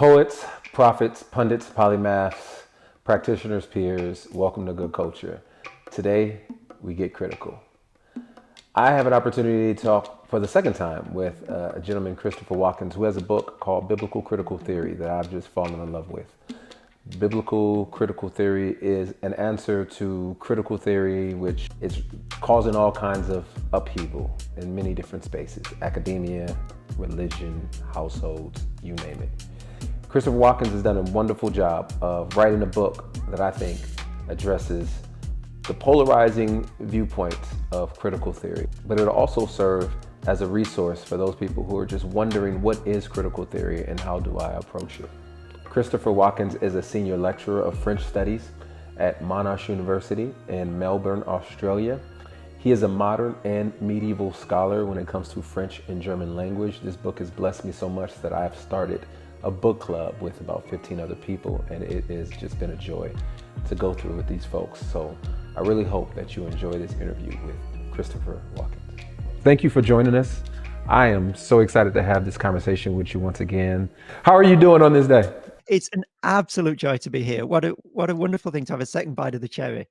Poets, prophets, pundits, polymaths, practitioners, peers, welcome to Good Culture. Today, we get critical. I have an opportunity to talk for the second time with a gentleman, Christopher Watkins, who has a book called Biblical Critical Theory that I've just fallen in love with. Biblical critical theory is an answer to critical theory, which is causing all kinds of upheaval in many different spaces: academia, religion, households, you name it. Christopher Watkins has done a wonderful job of writing a book that I think addresses the polarizing viewpoints of critical theory, but it'll also serve as a resource for those people who are just wondering what is critical theory and how do I approach it. Christopher Watkins is a senior lecturer of French studies at Monash University in Melbourne, Australia. He is a modern and medieval scholar when it comes to French and German language. This book has blessed me so much that I have started a book club with about 15 other people, and it has just been a joy to go through with these folks. So I really hope that you enjoy this interview with Christopher Watkins. Thank you for joining us. I am so excited to have this conversation with you once again. How are you doing on this day? It's an absolute joy to be here. What a wonderful thing to have a second bite of the cherry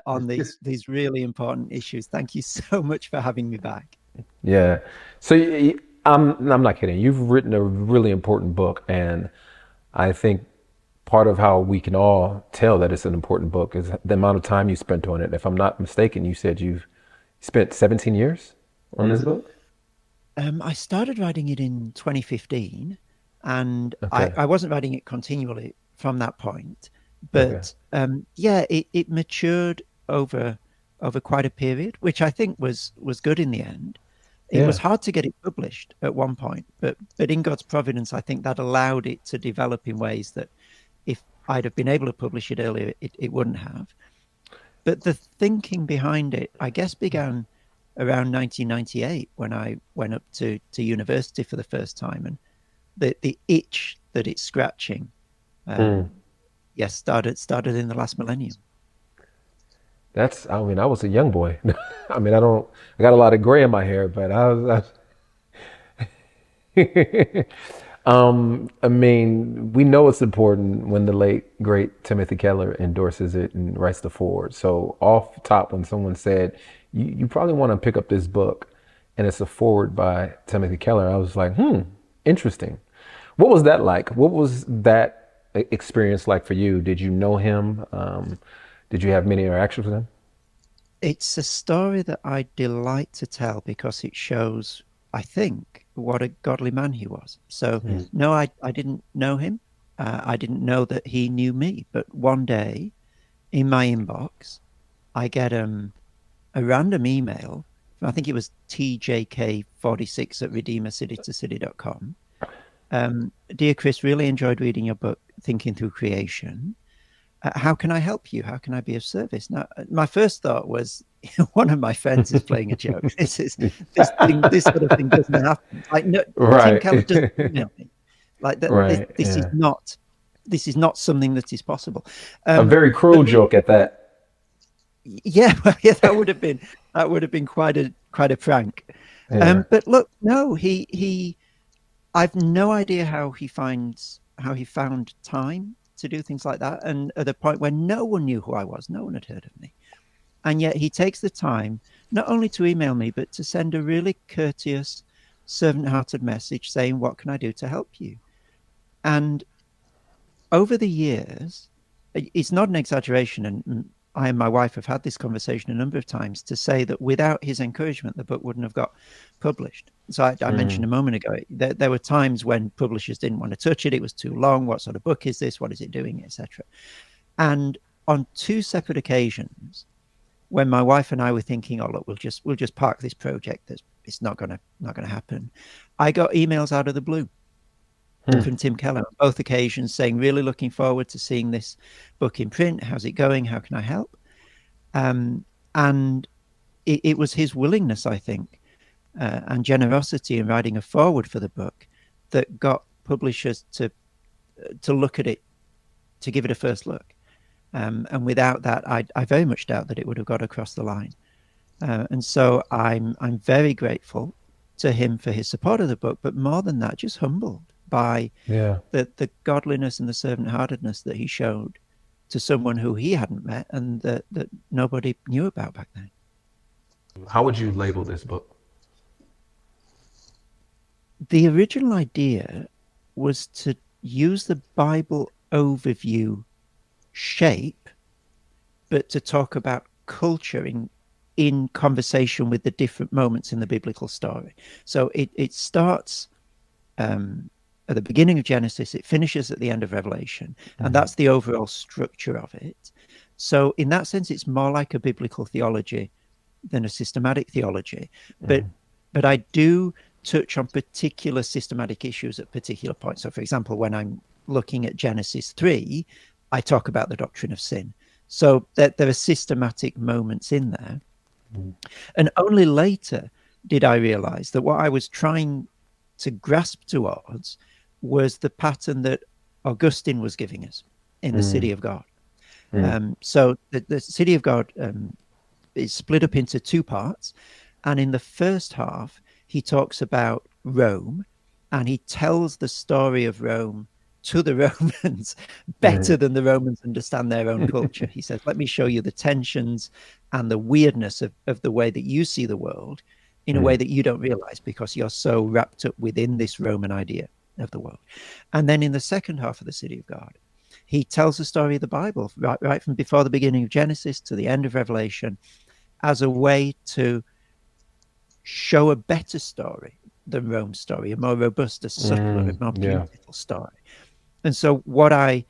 on these really important issues. Thank you so much for having me back. Yeah. So I'm not kidding. You've written a really important book, and I think part of how we can all tell that it's an important book is the amount of time you spent on it. If I'm not mistaken, you said you've spent 17 years on this book? I started writing it in 2015, and Okay. I wasn't writing it continually from that point. But it matured over quite a period, which I think was good in the end. It was hard to get it published at one point, but in God's providence, I think that allowed it to develop in ways that if I'd have been able to publish it earlier, it wouldn't have. But the thinking behind it, I guess, began around 1998 when I went up to university for the first time, and the itch that it's scratching, started in the last millennium. I was a young boy. I got a lot of gray in my hair, but we know it's important when the late, great Timothy Keller endorses it and writes the foreword. So off the top, when someone said, you probably want to pick up this book, and it's a foreword by Timothy Keller, I was like, interesting. What was that like? What was that experience like for you? Did you know him? Did you have many interactions with him? It's a story that I delight to tell because it shows, I think, what a godly man he was. So, no, I didn't know him. I didn't know that he knew me. But one day in my inbox, I get a random email. I think it was tjk46@redeemercitytocity.com. Dear Chris, really enjoyed reading your book, Thinking Through Creation. How can I help you? How can I be of service? Now, my first thought was, one of my friends is playing a joke. This sort of thing doesn't happen. Like, no, Right. Tim Keller doesn't email me. Like that. Right. This is not. This is not something that is possible. A very cruel joke at that. Yeah, that would have been quite a prank. Yeah. But look, no, I've no idea how he found time to do things like that, and at the point where no one knew who I was, no one had heard of me, and yet he takes the time not only to email me but to send a really courteous, servant-hearted message saying, "What can I do to help you?" And over the years, it's not an exaggeration, and I and my wife have had this conversation a number of times, to say that without his encouragement, the book wouldn't have got published. So I mentioned a moment ago, there were times when publishers didn't want to touch it. It was too long. What sort of book is this? What is it doing, etc. And on two separate occasions, when my wife and I were thinking, "Oh, look, we'll just park this project. It's not gonna happen," I got emails out of the blue from Tim Keller on both occasions saying, "Really looking forward to seeing this book in print. How's it going? How can I help?" And it was his willingness, I think, and generosity in writing a foreword for the book that got publishers to look at it, to give it a first look. And without that, I very much doubt that it would have got across the line. And so I'm very grateful to him for his support of the book, but more than that, just humbled by Yeah. the godliness and the servant-heartedness that he showed to someone who he hadn't met and that nobody knew about back then. How would you label this book? The original idea was to use the Bible overview shape, but to talk about culture in conversation with the different moments in the biblical story. So it starts at the beginning of Genesis, it finishes at the end of Revelation, and that's the overall structure of it. So in that sense, it's more like a biblical theology than a systematic theology. But I do touch on particular systematic issues at particular points. So, for example, when I'm looking at Genesis 3, I talk about the doctrine of sin. So there are systematic moments in there. And only later did I realize that what I was trying to grasp towards was the pattern that Augustine was giving us in the City of God. So the City of God is split up into two parts. And in the first half, he talks about Rome, and he tells the story of Rome to the Romans better than the Romans understand their own culture. He says, let me show you the tensions and the weirdness of the way that you see the world in a way that you don't realize because you're so wrapped up within this Roman idea of the world. And then in the second half of the City of God, he tells the story of the Bible, right from before the beginning of Genesis to the end of Revelation, as a way to show a better story than Rome's story, a more robust, a subtler, a more beautiful story. And so what I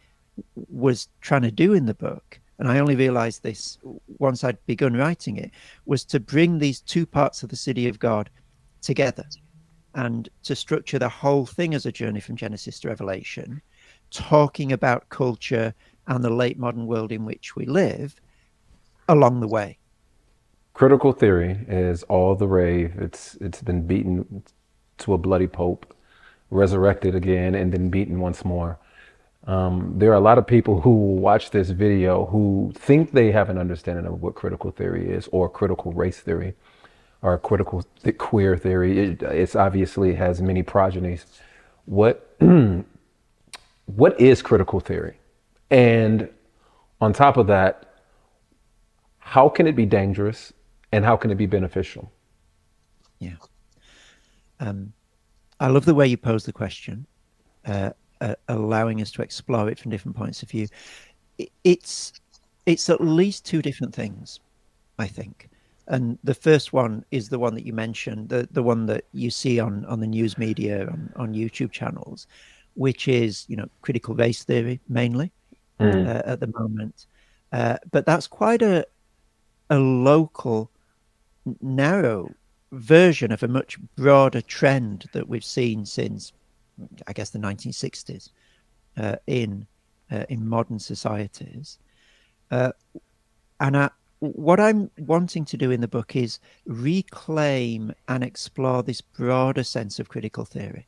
was trying to do in the book, and I only realized this once I'd begun writing it, was to bring these two parts of the City of God together and to structure the whole thing as a journey from Genesis to Revelation, talking about culture and the late modern world in which we live along the way. Critical theory is all the rave. It's been beaten to a bloody pulp, resurrected again, and then beaten once more. There are a lot of people who watch this video who think they have an understanding of what critical theory is, or critical race theory, or critical queer theory. It's obviously has many progenies. What what is critical theory? And on top of that, how can it be dangerous and how can it be beneficial? Yeah. I love the way you pose the question, allowing us to explore it from different points of view. It's at least two different things, I think. And the first one is the one that you mentioned, the one that you see on the news media, on YouTube channels, which is, critical race theory mainly at the moment. But that's quite a local, narrow version of a much broader trend that we've seen since, I guess, the 1960s in modern societies. And what I'm wanting to do in the book is reclaim and explore this broader sense of critical theory,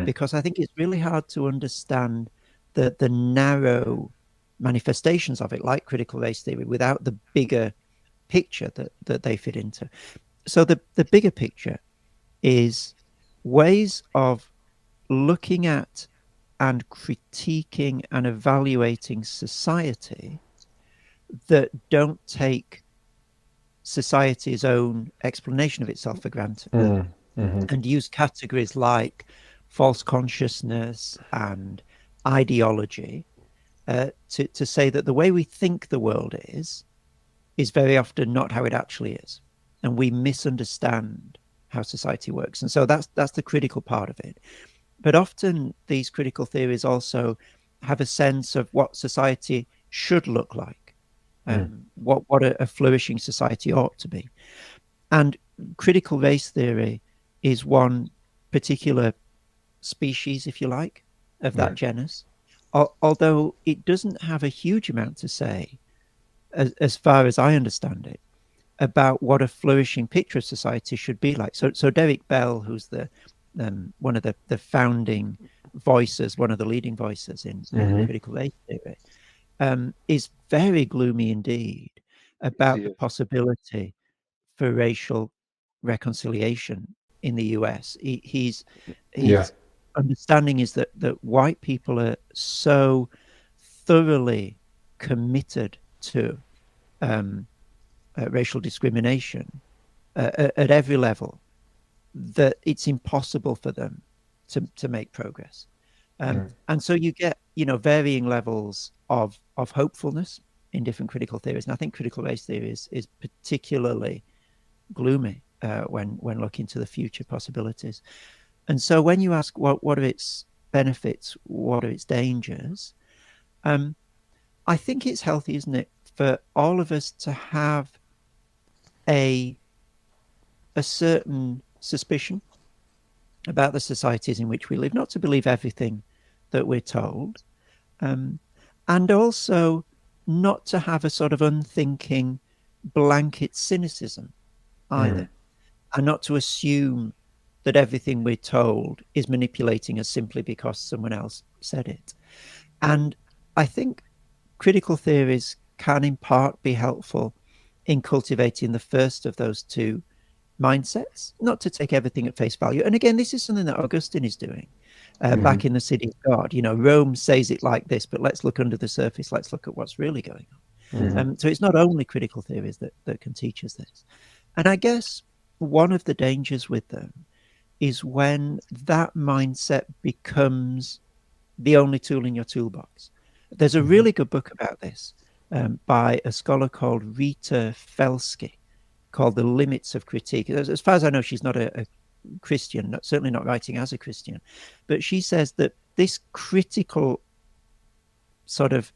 because I think it's really hard to understand the narrow manifestations of it, like critical race theory, without the bigger picture that they fit into. So the bigger picture is ways of looking at and critiquing and evaluating society that don't take society's own explanation of itself for granted, and use categories like false consciousness and ideology to say that the way we think the world is very often not how it actually is, and we misunderstand how society works. And so that's the critical part of it. But often these critical theories also have a sense of what society should look like, what a flourishing society ought to be. And critical race theory is one particular species, if you like, of that genus, although it doesn't have a huge amount to say, as far as I understand it, about what a flourishing picture of society should be like. So Derek Bell, who's the one of the founding voices, one of the leading voices in critical race theory, is very gloomy indeed about the possibility for racial reconciliation in the US. He's understanding is that white people are so thoroughly committed to racial discrimination at every level that it's impossible for them to make progress. And so you get, varying levels of hopefulness in different critical theories. And I think critical race theory is particularly gloomy when looking to the future possibilities. And so when you ask what are its benefits, what are its dangers, I think it's healthy, isn't it, for all of us to have a certain suspicion about the societies in which we live, not to believe everything that we're told, and also not to have a sort of unthinking blanket cynicism either, and not to assume that everything we're told is manipulating us simply because someone else said it. And I think critical theories can in part be helpful in cultivating the first of those two mindsets, not to take everything at face value. And again, this is something that Augustine is doing back in The City of God. Rome says it like this, but let's look under the surface. Let's look at what's really going on. So it's not only critical theories that can teach us this. And I guess one of the dangers with them is when that mindset becomes the only tool in your toolbox. There's a really good book about this by a scholar called Rita Felsky, called The Limits of Critique. As far as I know, she's not a Christian, certainly not writing as a Christian, but she says that this critical sort of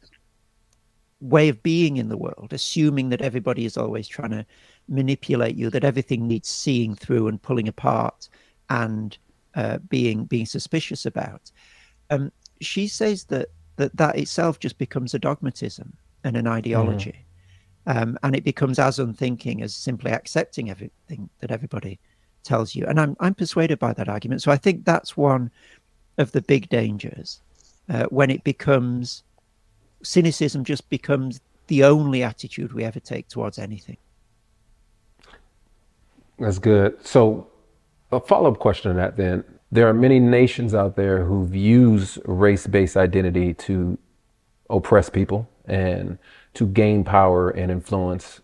way of being in the world, assuming that everybody is always trying to manipulate you, that everything needs seeing through and pulling apart and being suspicious about, she says that itself just becomes a dogmatism and an ideology. And it becomes as unthinking as simply accepting everything that everybody tells you. And I'm persuaded by that argument. So I think that's one of the big dangers when it becomes, cynicism just becomes the only attitude we ever take towards anything. That's good. So a follow-up question on that then. There are many nations out there who've used race-based identity to oppress people and to gain power and influence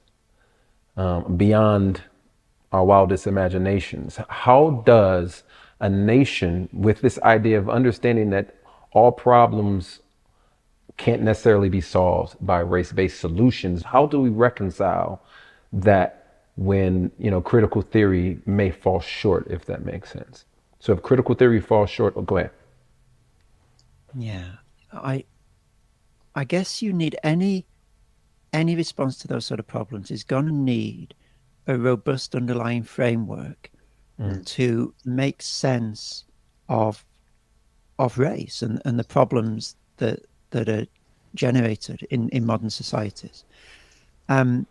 beyond our wildest imaginations. How does a nation, with this idea of understanding that all problems can't necessarily be solved by race-based solutions, how do we reconcile that when, critical theory may fall short, if that makes sense? So if critical theory falls short, go ahead. Yeah, I guess you need any response to those sort of problems is going to need a robust underlying framework to make sense of race and the problems that are generated in modern societies. And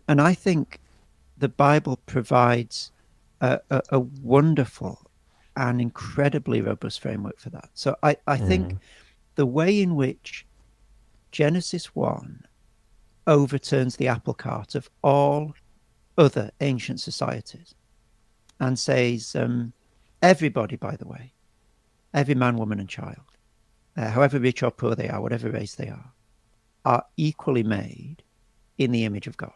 I think the Bible provides a wonderful and incredibly robust framework for that. So I think the way in which Genesis 1 overturns the apple cart of all other ancient societies and says, everybody, by the way, every man, woman, and child, however rich or poor they are, whatever race they are equally made in the image of God,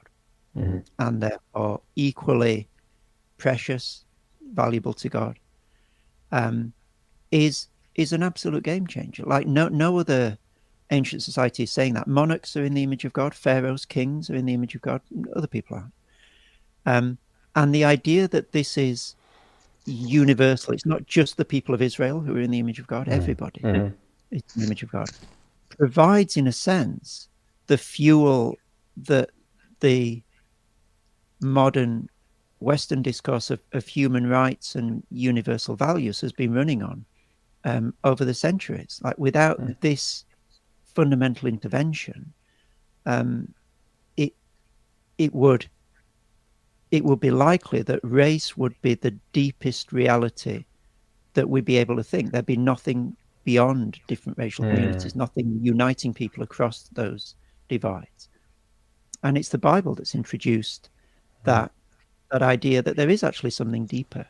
and therefore equally precious, valuable to God, is an absolute game changer. Like no other ancient society is saying that. Monarchs are in the image of God. Pharaohs, kings are in the image of God. Other people aren't. And the idea that this is universal, it's not just the people of Israel who are in the image of God, everybody is in the image of God, provides, in a sense, the fuel that the modern Western discourse of human rights and universal values has been running on over the centuries. Like without this fundamental intervention, it would be likely that race would be the deepest reality that we'd be able to think. There'd be nothing beyond different racial communities, nothing uniting people across those divides. And it's the Bible that's introduced that idea that there is actually something deeper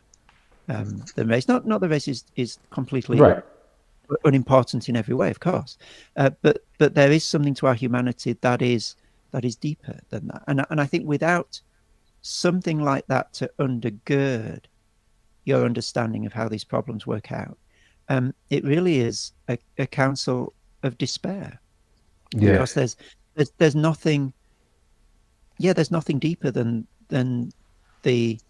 than race. Not the race is completely Right. unimportant in every way, of course, but there is something to our humanity that is deeper than that. And I think without something like that to undergird your understanding of how these problems work out, it really is a counsel of despair. Yeah. Because there's nothing, there's nothing deeper than the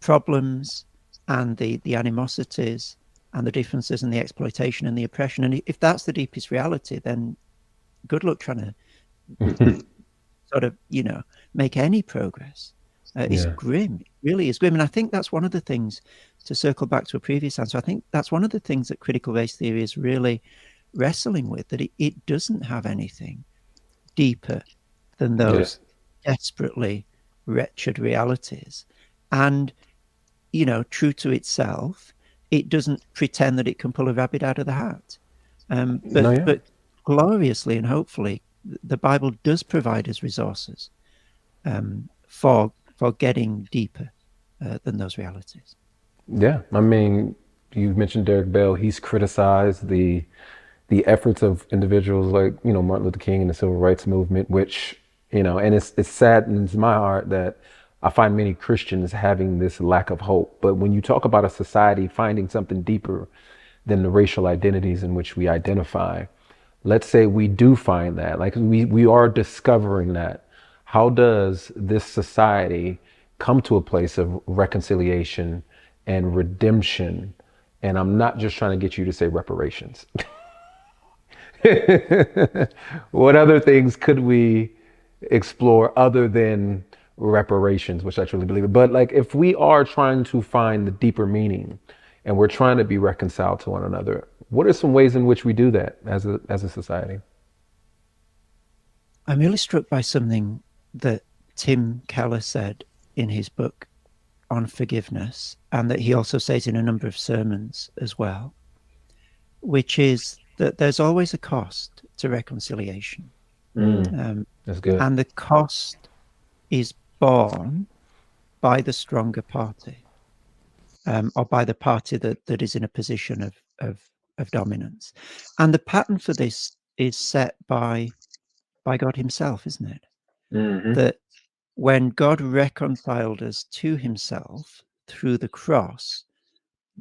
problems and the animosities and the differences and the exploitation and the oppression. And if that's the deepest reality, then good luck trying to sort of, make any progress. It's Yeah. grim. It really is grim. And I think that's one of the things, to circle back to a previous answer, I think that's one of the things that critical race theory is really wrestling with, that it doesn't have anything deeper than Yeah. those desperately wretched realities. And, true to itself, it doesn't pretend that it can pull a rabbit out of the hat. No, yeah. But gloriously and hopefully, the Bible does provide us resources for getting deeper than those realities. Yeah. I mean, you mentioned Derek Bell. He's criticized the efforts of individuals like, Martin Luther King and the civil rights movement, which, and it saddens my heart that I find many Christians having this lack of hope. But when you talk about a society finding something deeper than the racial identities in which we identify, let's say we do find that, like we are discovering that. How does this society come to a place of reconciliation and redemption? And I'm not just trying to get you to say reparations. What other things could we explore other than reparations, which I truly believe in? But like, if we are trying to find the deeper meaning and we're trying to be reconciled to one another, what are some ways in which we do that as a society? I'm really struck by something that Tim Keller said in his book on forgiveness, and that he also says in a number of sermons as well, which is that there's always a cost to reconciliation. That's good. And the cost is borne by the stronger party, or by the party that is in a position of dominance. And the pattern for this is set by God himself, isn't it? That when God reconciled us to himself through the cross,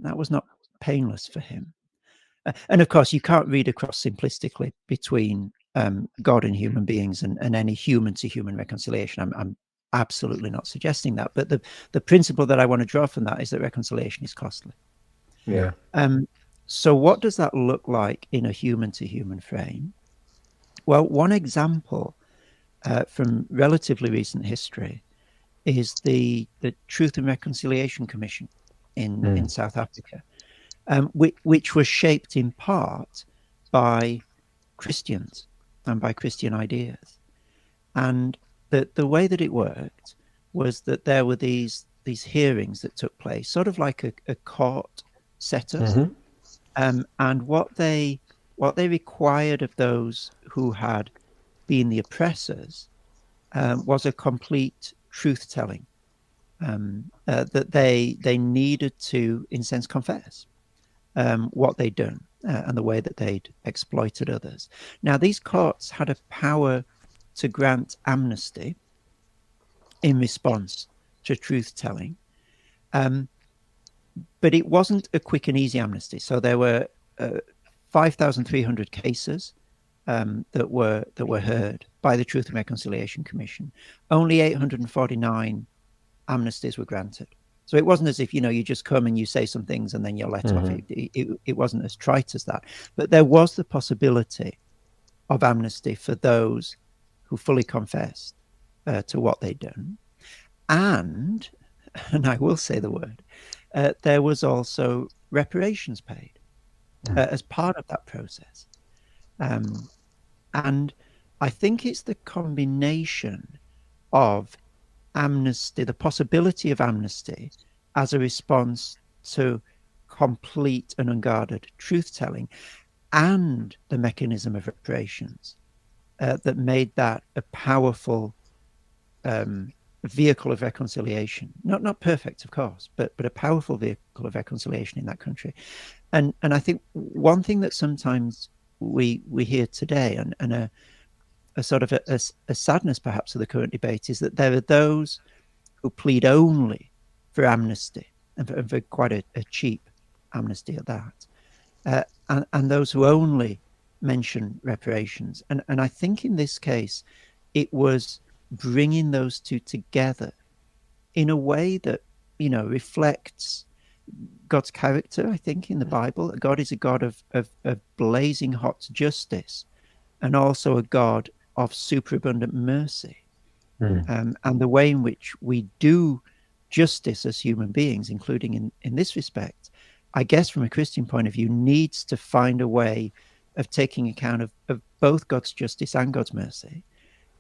that was not painless for him. And of course, you can't read across simplistically between God and human beings and any human to human reconciliation. I'm absolutely not suggesting that. But the principle that I want to draw from that is that reconciliation is costly. Yeah. So what does that look like in a human to human frame? Well, one example from relatively recent history is the Truth and Reconciliation Commission in South Africa, which was shaped in part by Christians and by Christian ideas. And the way that it worked was that there were these hearings that took place, sort of like a court setup. And what they required of those who had been the oppressors was a complete truth telling, that they needed to, in a sense, confess what they'd done and the way that they'd exploited others. Now, these courts had a power to grant amnesty in response to truth telling, but it wasn't a quick and easy amnesty. So there were 5,300 cases that were heard by the Truth and Reconciliation Commission. Only 849 amnesties were granted. So it wasn't as if, you just come and you say some things and then you're let off. It wasn't as trite as that. But there was the possibility of amnesty for those who fully confessed to what they'd done. And I will say the word, there was also reparations paid as part of that process. And I think it's the combination of amnesty, the possibility of amnesty as a response to complete and unguarded truth-telling, and the mechanism of reparations that made that a powerful vehicle of reconciliation. Not perfect, of course, but a powerful vehicle of reconciliation in that country. And I think one thing that sometimes we hear today, and a sort of a sadness perhaps of the current debate, is that there are those who plead only for amnesty, and for quite a cheap amnesty at that, and those who only mention reparations. And I think in this case, it was bringing those two together in a way that, reflects God's character, I think, in the Bible. God is a God of blazing hot justice, and also a God of superabundant mercy. And the way in which we do justice as human beings, including in this respect, I guess from a Christian point of view, needs to find a way of taking account of both God's justice and God's mercy.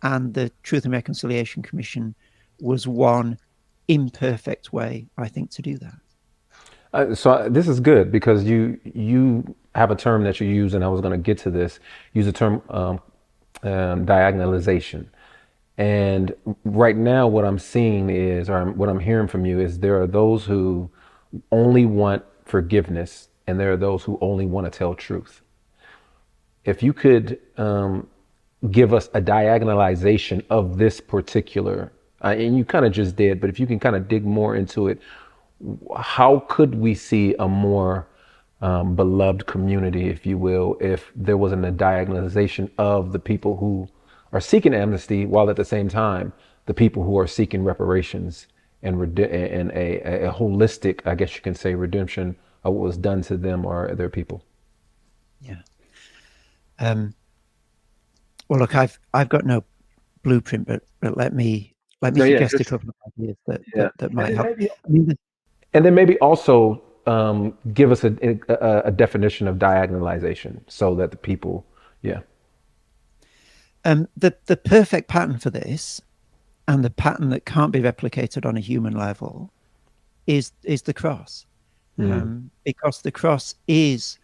And the Truth and Reconciliation Commission was one imperfect way, I think, to do that. So this is good, because you have a term that you use, and I was going to get to this. Use the term diagonalization. And right now, what I'm seeing is, or what I'm hearing from you is, there are those who only want forgiveness, and there are those who only want to tell truth. If you could give us a diagonalization of this particular, and you kind of just did, but if you can kind of dig more into it, how could we see a more beloved community, if you will, if there wasn't a diagonalization of the people who are seeking amnesty, while at the same time the people who are seeking reparations and a holistic, I guess you can say, redemption of what was done to them or their people? Yeah. Well, look, I've got no blueprint, but let me suggest a couple of ideas that might help. And then maybe also give us a definition of diagonalization, so that the people, the perfect pattern for this, and the pattern that can't be replicated on a human level, is the cross, because the cross is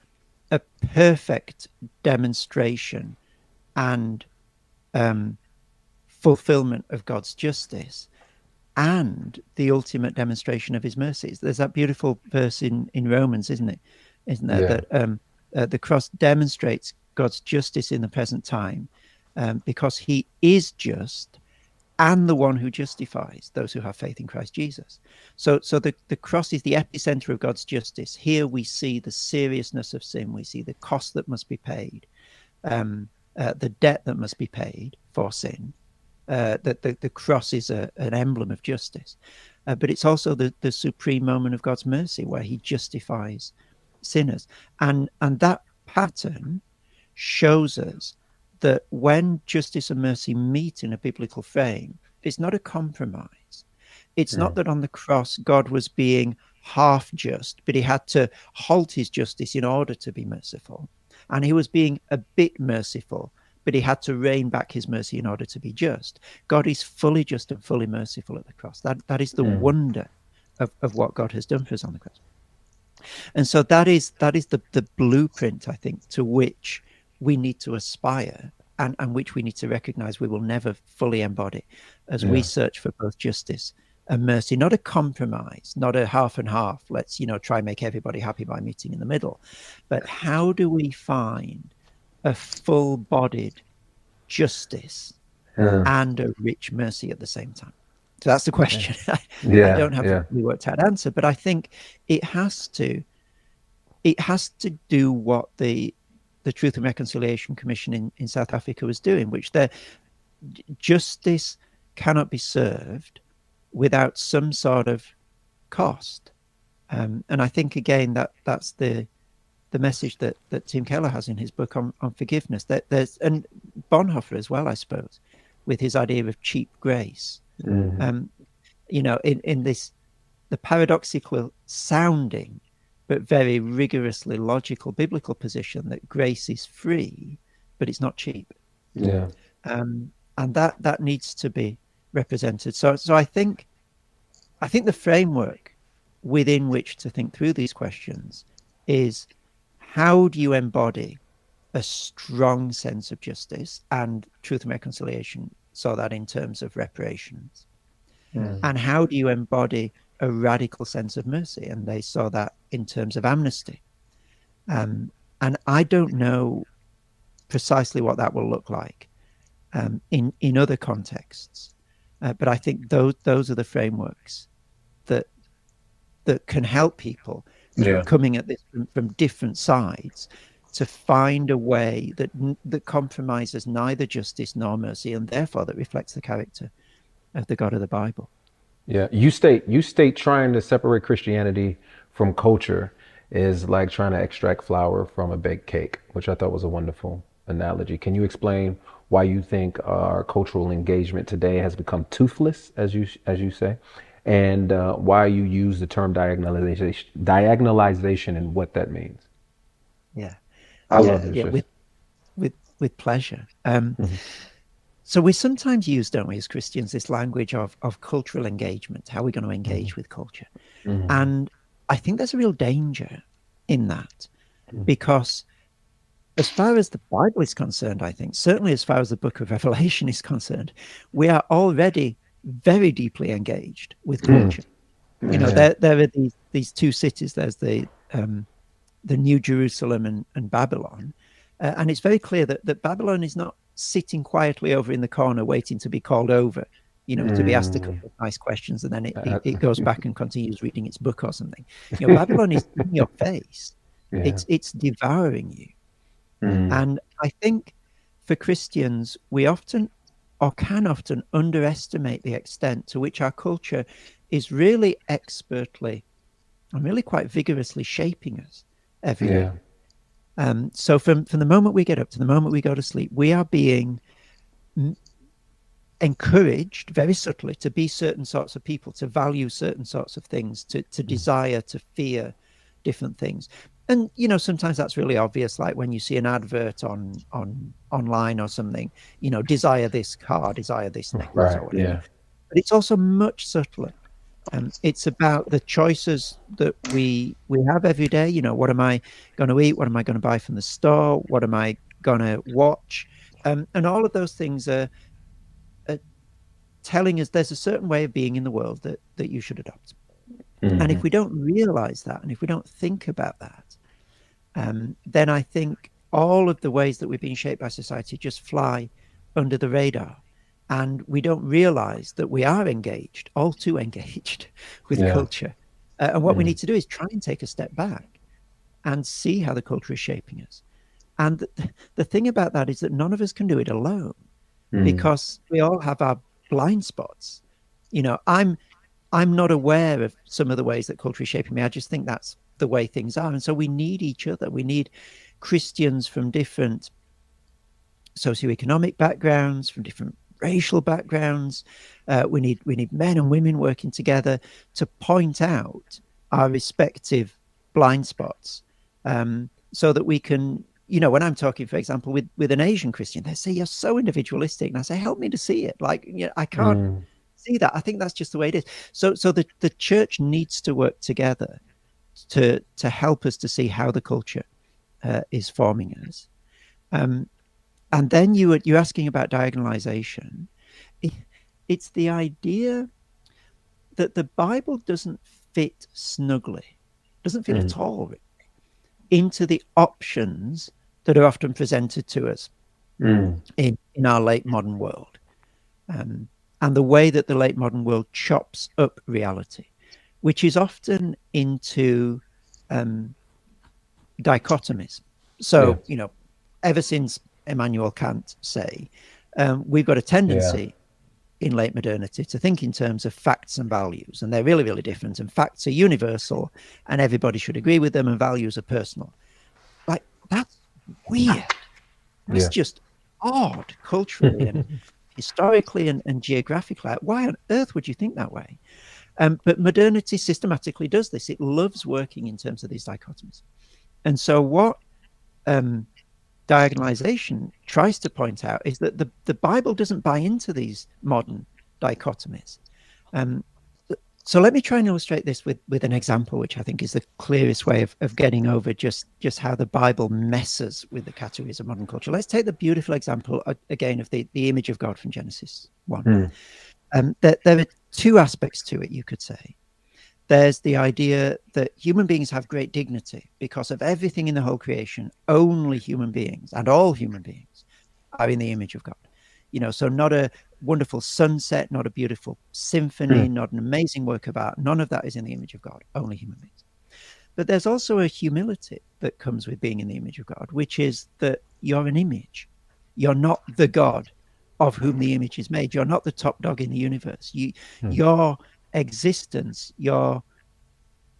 a perfect demonstration and fulfillment of God's justice, and the ultimate demonstration of his mercies. There's that beautiful verse in Romans, isn't there? Yeah. That the cross demonstrates God's justice in the present time, because he is just, and the one who justifies those who have faith in Christ Jesus. So the cross is the epicenter of God's justice. Here we see the seriousness of sin. We see the cost that must be paid, the debt that must be paid for sin. That the cross is an emblem of justice, but it's also the supreme moment of God's mercy, where he justifies sinners. And that pattern shows us that when justice and mercy meet in a biblical frame, it's not a compromise. It's not that on the cross God was being half just, but he had to halt his justice in order to be merciful. And he was being a bit merciful, but he had to rein back his mercy in order to be just. God is fully just and fully merciful at the cross. That is the wonder of what God has done for us on the cross. And so that is the blueprint, I think, to which we need to aspire, and which we need to recognize we will never fully embody as we search for both justice and mercy. Not a compromise, not a half and half. Let's, try and make everybody happy by meeting in the middle. But how do we find a full-bodied justice and a rich mercy at the same time? So that's the question. I don't have a really worked out answer, but I think it has to do what the Truth and Reconciliation Commission in South Africa was doing, which justice cannot be served without some sort of cost. And I think, again, that's the message that Tim Keller has in his book on forgiveness. And Bonhoeffer as well, I suppose, with his idea of cheap grace. In this, the paradoxical sounding but very rigorously logical biblical position that grace is free, but it's not cheap. And that needs to be represented. So I think the framework within which to think through these questions is, how do you embody a strong sense of justice? And Truth and Reconciliation saw that in terms of reparations. And how do you embody a radical sense of mercy? And they saw that in terms of amnesty. And I don't know precisely what that will look like in other contexts. But I think those are the frameworks that can help people coming at this from different sides to find a way that compromises neither justice nor mercy, and therefore that reflects the character of the God of the Bible. Yeah, you state trying to separate Christianity from culture is like trying to extract flour from a baked cake, which I thought was a wonderful analogy. Can you explain why you think our cultural engagement today has become toothless, as you say, and why you use the term diagonalization and what that means? Yeah, I love this. yeah, with pleasure. So we sometimes use, don't we, as Christians, this language of cultural engagement, how we're going to engage with culture. And I think there's a real danger in that, because as far as the Bible is concerned, I think, certainly as far as the book of Revelation is concerned, we are already very deeply engaged with culture. You know, there are these two cities. There's the New Jerusalem and Babylon. And it's very clear that Babylon is not sitting quietly over in the corner waiting to be called over, you know, to be asked a couple of nice questions, and then it goes back and continues reading its book or something. You know, Babylon is in your face. It's devouring you. And I think for Christians, we often or can often underestimate the extent to which our culture is really expertly and really quite vigorously shaping us every day. So from the moment we get up to the moment we go to sleep, we are being encouraged very subtly to be certain sorts of people, to value certain sorts of things, to desire, to fear different things. And, you know, sometimes that's really obvious, like when you see an advert online or something, you know, desire this car, desire this necklace or whatever. But it's also much subtler. It's about the choices that we have every day. You know, what am I going to eat? What am I going to buy from the store? What am I going to watch? And all of those things are telling us there's a certain way of being in the world that you should adopt. And if we don't realize that, and if we don't think about that, then I think all of the ways that we've been shaped by society just fly under the radar. And we don't realize that we are engaged, all too engaged with culture. And what we need to do is try and take a step back and see how the culture is shaping us. And the thing about that is that none of us can do it alone, because we all have our blind spots. You know, I'm not aware of some of the ways that culture is shaping me. I just think that's the way things are. And so we need each other. We need Christians from different socioeconomic backgrounds, from different racial backgrounds. We need men and women working together to point out our respective blind spots, so that we can, you know, when I'm talking, for example, with an Asian Christian, they say, you're so individualistic. And I say, help me to see it. Like, you know, I can't see that. I think that's just the way it is. So the church needs to work together to help us to see how the culture is forming us. And then you're asking about diagonalization. It's the idea that the Bible doesn't fit snugly, doesn't fit at all really, into the options that are often presented to us in our late modern world. And the way that the late modern world chops up reality, which is often into dichotomies. So, you know, ever since Immanuel Kant say, we've got a tendency in late modernity to think in terms of facts and values, and they're really, really different, and facts are universal and everybody should agree with them, and values are personal. Like, that's weird. It's just odd culturally and historically and geographically. Like, why on earth would you think that way? But modernity systematically does this. It loves working in terms of these dichotomies. And so what diagonalization tries to point out is that the Bible doesn't buy into these modern dichotomies. So let me try and illustrate this with an example, which I think is the clearest way of getting over just how the Bible messes with the categories of modern culture. Let's take the beautiful example again of the image of God from Genesis 1. There are two aspects to it, you could say. There's the idea that human beings have great dignity because of everything in the whole creation. Only human beings and all human beings are in the image of God. So not a wonderful sunset, not a beautiful symphony, not an amazing work of art. None of that is in the image of God, only human beings. But there's also a humility that comes with being in the image of God, which is that you're an image. You're not the God of whom the image is made. You're not the top dog in the universe. Your existence, your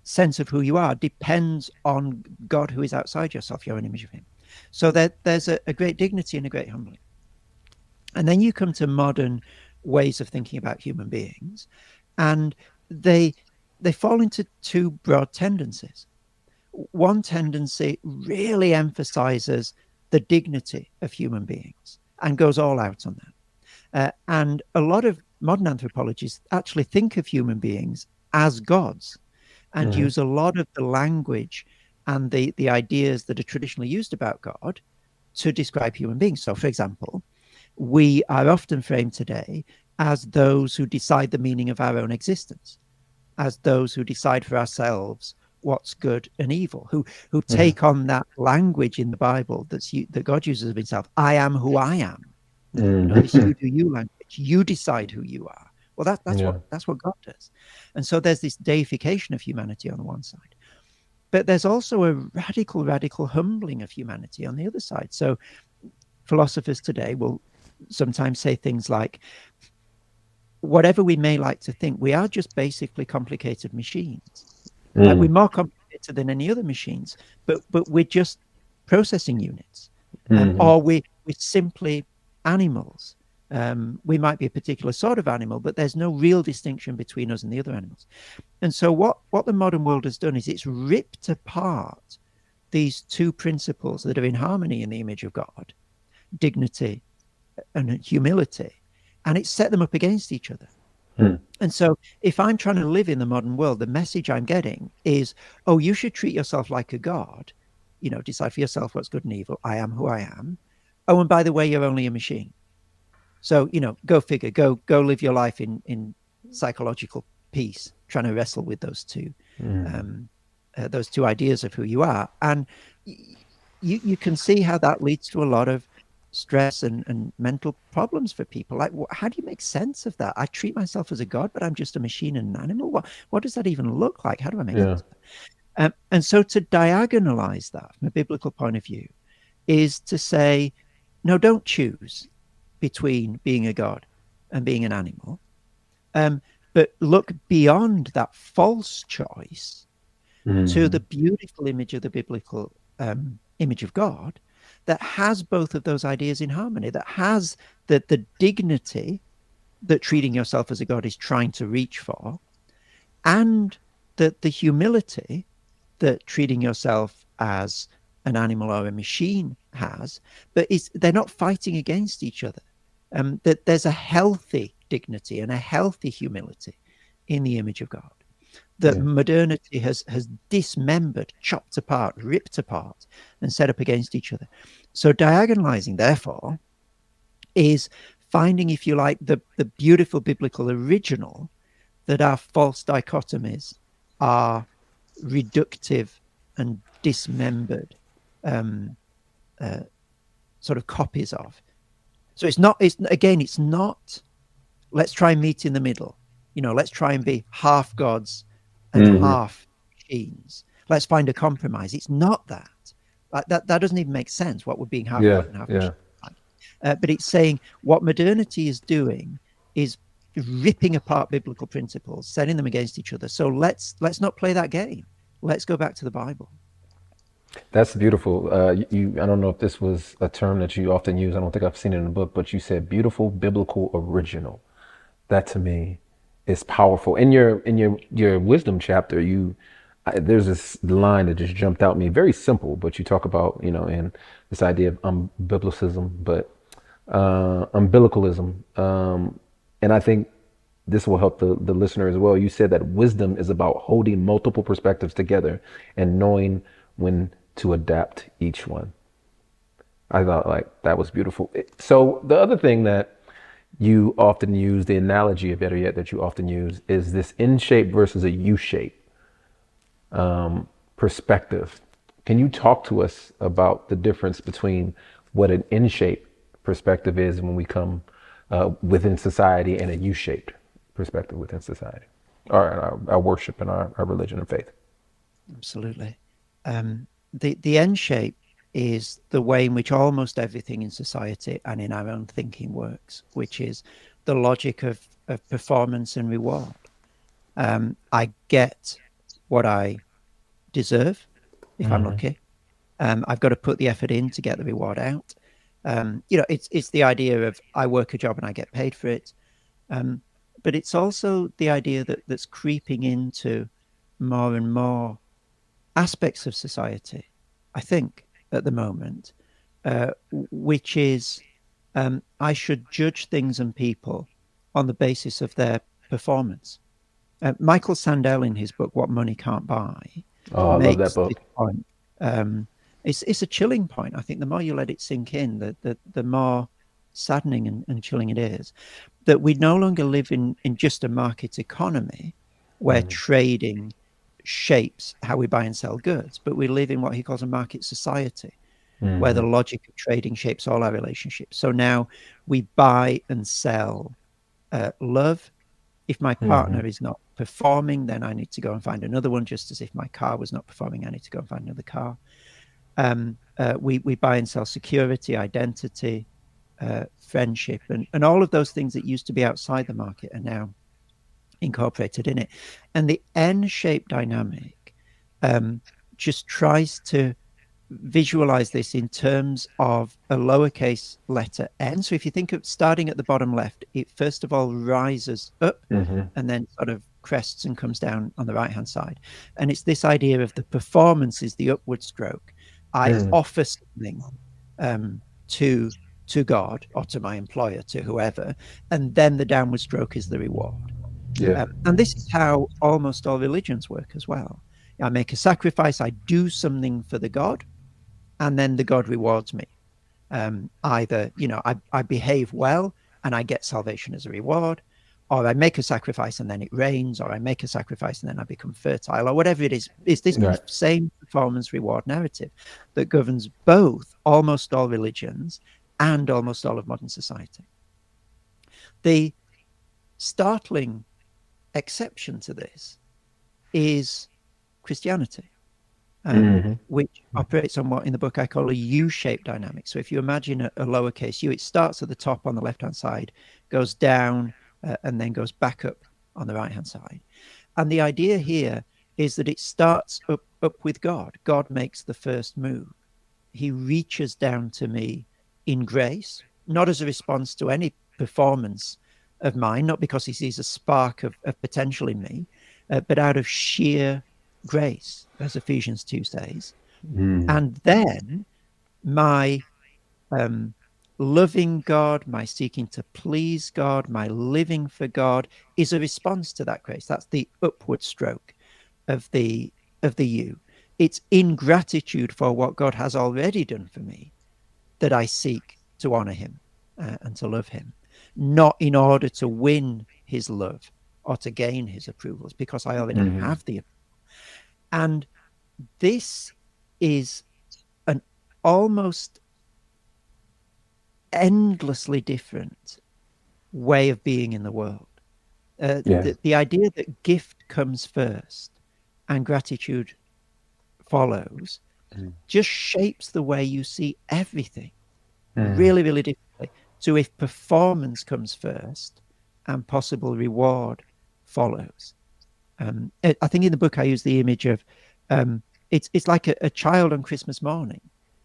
sense of who you are depends on God who is outside yourself. You're an image of him. So there's a great dignity and a great humbling. And then you come to modern ways of thinking about human beings, and they fall into two broad tendencies. One tendency really emphasizes the dignity of human beings and goes all out on that. And a lot of modern anthropologists actually think of human beings as gods and use a lot of the language and the ideas that are traditionally used about God to describe human beings. So, for example, we are often framed today as those who decide the meaning of our own existence, as those who decide for ourselves what's good and evil, who take on that language in the Bible that God uses of himself. I am who I am. This you do you language. You decide who you are. Well, that's what God does. And so there's this deification of humanity on the one side, but there's also a radical humbling of humanity on the other side. So philosophers today will sometimes say things like, whatever we may like to think, we are just basically complicated machines. Like we're more complicated than any other machines, but we're just processing units, or we're simply animals. We might be a particular sort of animal, but there's no real distinction between us and the other animals. And so what the modern world has done is it's ripped apart these two principles that are in harmony in the image of God, dignity and humility, and it's set them up against each other. And so if I'm trying to live in the modern world, the message I'm getting is, oh, you should treat yourself like a god, decide for yourself what's good and evil. I am who I am. Oh, and by the way, you're only a machine. So, go figure, go live your life in psychological peace, trying to wrestle with those two ideas of who you are. And you can see how that leads to a lot of stress and mental problems for people. Like, how do you make sense of that? I treat myself as a god, but I'm just a machine and an animal. What does that even look like? How do I make sense of that? And so to diagonalize that from a biblical point of view is to say, no, don't choose between being a god and being an animal, but look beyond that false choice to the beautiful image of the biblical image of God that has both of those ideas in harmony, that has the dignity that treating yourself as a god is trying to reach for, and the humility that treating yourself as an animal or a machine has, but they're not fighting against each other. That there's a healthy dignity and a healthy humility in the image of God that modernity has dismembered, chopped apart, ripped apart, and set up against each other. So diagonalizing, therefore, is finding, if you like, the beautiful biblical original that our false dichotomies are reductive and dismembered sort of copies of. So it's not let's try and meet in the middle. Let's try and be half gods and half machines. Let's find a compromise. It's not that. Like that doesn't even make sense, what would being half god and half machine like. But it's saying what modernity is doing is ripping apart biblical principles, setting them against each other. So let's not play that game. Let's go back to the Bible. That's beautiful. I don't know if this was a term that you often use. I don't think I've seen it in the book, but you said beautiful biblical original. That to me is powerful. In your wisdom chapter, there's this line that just jumped out at me. Very simple, but you talk about in this idea of umbilicalism, but umbilicalism, and I think this will help the listener as well. You said that wisdom is about holding multiple perspectives together and knowing when to adapt each one. I thought like that was beautiful. So the other thing that you often use the analogy, or better yet, that you often use, is this N shape versus a U shape perspective. Can you talk to us about the difference between what an N shaped perspective is when we come within society, and a U shaped perspective within society, or our worship and our religion and faith? Absolutely. The N shape is the way in which almost everything in society and in our own thinking works, which is the logic of performance and reward. I get what I deserve if I'm lucky. I've got to put the effort in to get the reward out. It's the idea of I work a job and I get paid for it. But it's also the idea that's creeping into more and more aspects of society, I think, at the moment, which is I should judge things and people on the basis of their performance. Michael Sandel, in his book What Money Can't Buy, Oh, I love that makes book. this point. It's a chilling point. I think the more you let it sink in, the more saddening and chilling it is, that we no longer live in just a market economy where trading shapes how we buy and sell goods, but we live in what he calls a market society, where the logic of trading shapes all our relationships. So now we buy and sell love. If my partner is not performing, then I need to go and find another one, just as if my car was not performing, I need to go and find another car. We buy and sell security, identity, friendship, and all of those things that used to be outside the market are now incorporated in it. And the N-shaped dynamic just tries to visualize this in terms of a lowercase letter n. So if you think of starting at the bottom left, it first of all rises up and then sort of crests and comes down on the right hand side. And it's this idea of the performance is the upward stroke. I offer something to God or to my employer, to whoever, and then the downward stroke is the reward. Yeah. And this is how almost all religions work as well. I make a sacrifice, I do something for the God, and then the God rewards me. Either, I behave well and I get salvation as a reward, or I make a sacrifice and then it rains, or I make a sacrifice and then I become fertile, or whatever it is. It's this same performance reward narrative that governs both almost all religions and almost all of modern society. The startling exception to this is Christianity. Which operates on what in the book I call a U-shaped dynamic. So if you imagine a lowercase u, it starts at the top on the left-hand side, goes down, and then goes back up on the right-hand side. And the idea here is that it starts up with God. God makes the first move. He reaches down to me in grace, not as a response to any performance of mine, not because he sees a spark of potential in me, but out of sheer grace, as Ephesians 2 says. And then my loving God, my seeking to please God, my living for God is a response to that grace. That's the upward stroke of the U. It's in gratitude for what God has already done for me that I seek to honor him and to love him, not in order to win his love or to gain his approvals, because I already have the approval. And this is an almost endlessly different way of being in the world. The idea that gift comes first and gratitude follows just shapes the way you see everything really, really differently. So if performance comes first and possible reward follows. I think in the book I use the image of it's like a child on Christmas morning,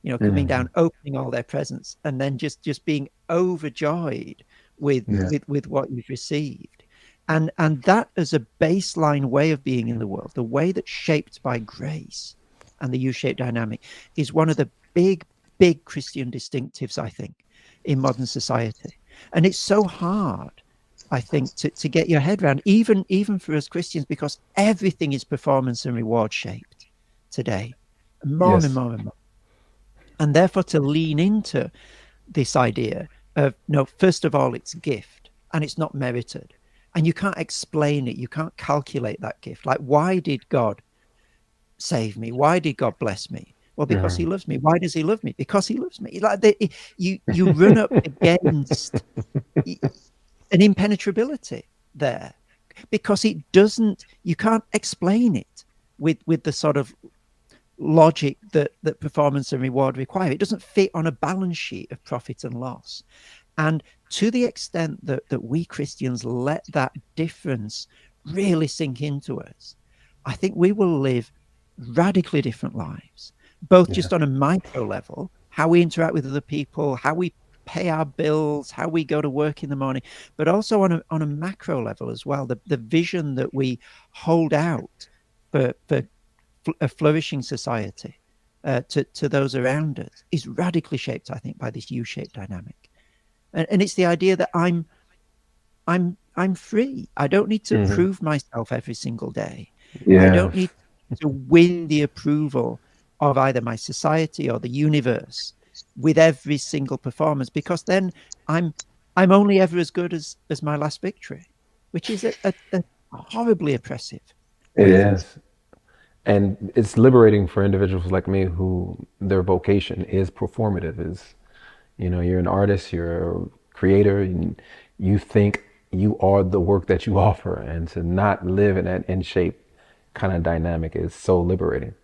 coming down, opening all their presents, and then just being overjoyed with what you've received. And that as a baseline way of being in the world, the way that's shaped by grace and the U-shaped dynamic, is one of the big Christian distinctives, I think, in modern society. And it's so hard, I think, to get your head around, even for us Christians, because everything is performance and reward shaped today, more and more and more. And therefore to lean into this idea of, no, first of all, it's gift. and it's not merited. And you can't explain it. You can't calculate that gift. Like, why did God save me? Why did God bless me? Well, because he loves me. Why does he love me? Because he loves me. Like you run up against an impenetrability there, because it doesn't, you can't explain it with the sort of logic that performance and reward require. It doesn't fit on a balance sheet of profit and loss. And to the extent that we Christians let that difference really sink into us, I think we will live radically different lives, both just on a micro level, how we interact with other people, how we pay our bills, how we go to work in the morning, but also on a macro level as well. The vision that we hold out for a flourishing society to those around us is radically shaped, I think, by this U-shaped dynamic. And it's the idea that I'm free. I don't need to prove myself every single day. I don't need to win the approval of either my society or the universe with every single performance, because then I'm only ever as good as my last victory, which is a horribly oppressive. It is. And it's liberating for individuals like me who their vocation is performative. Is, you're an artist, you're a creator, and you think you are the work that you offer, and to not live in that in-shape kind of dynamic is so liberating.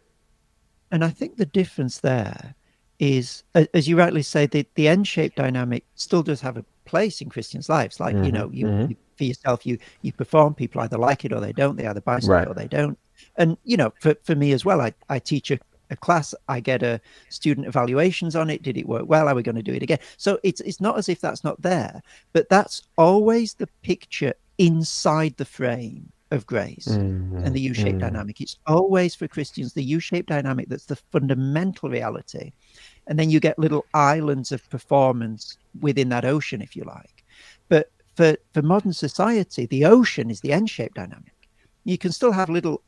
And I think the difference there is, as you rightly say, the N-shaped dynamic still does have a place in Christians' lives. Like, you for yourself, you perform, people either like it or they don't, they either buy stuff or they don't. And, for me as well, I teach a class, I get a student evaluations on it. Did it work well? Are we going to do it again? So it's not as if that's not there, but that's always the picture inside the frame of grace and the U-shaped dynamic. It's always, for Christians, the U-shaped dynamic that's the fundamental reality. And then you get little islands of performance within that ocean, if you like. But for modern society, the ocean is the N-shaped dynamic. You can still have little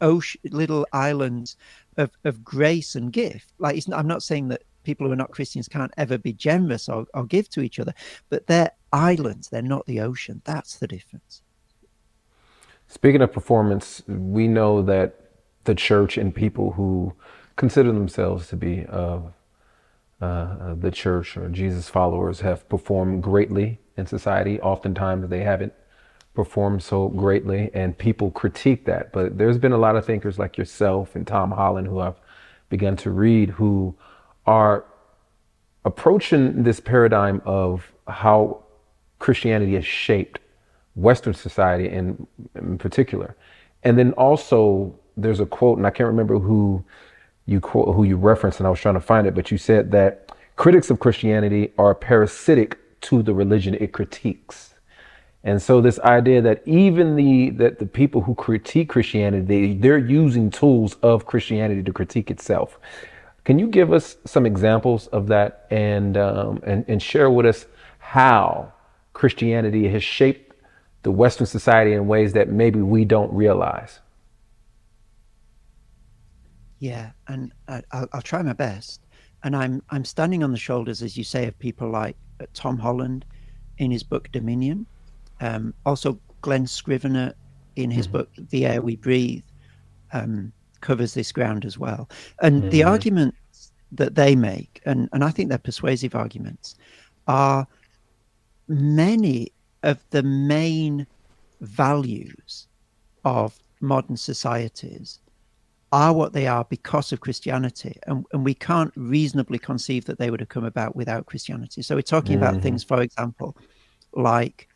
islands of grace and gift. Like, I'm not saying that people who are not Christians can't ever be generous or give to each other, but they're islands. They're not the ocean. That's the difference. Speaking of performance, we know that the church and people who consider themselves to be the church or Jesus followers have performed greatly in society. Oftentimes they haven't performed so greatly, and people critique that. But there's been a lot of thinkers like yourself and Tom Holland who I've begun to read, who are approaching this paradigm of how Christianity has shaped Western society in particular. And then also there's a quote, and I can't remember who you referenced, and I was trying to find it, but you said that critics of Christianity are parasitic to the religion it critiques. And so this idea that even the people who critique Christianity, they're using tools of Christianity to critique itself. Can you give us some examples of that, and share with us how Christianity has shaped the Western society in ways that maybe we don't realize? Yeah, and I'll try my best. And I'm standing on the shoulders, as you say, of people like Tom Holland in his book Dominion. Also, Glenn Scrivener in his book The Air We Breathe covers this ground as well. And the arguments that they make, and I think they're persuasive arguments, are many of the main values of modern societies are what they are because of Christianity. And we can't reasonably conceive that they would have come about without Christianity. So we're talking about things, for example, like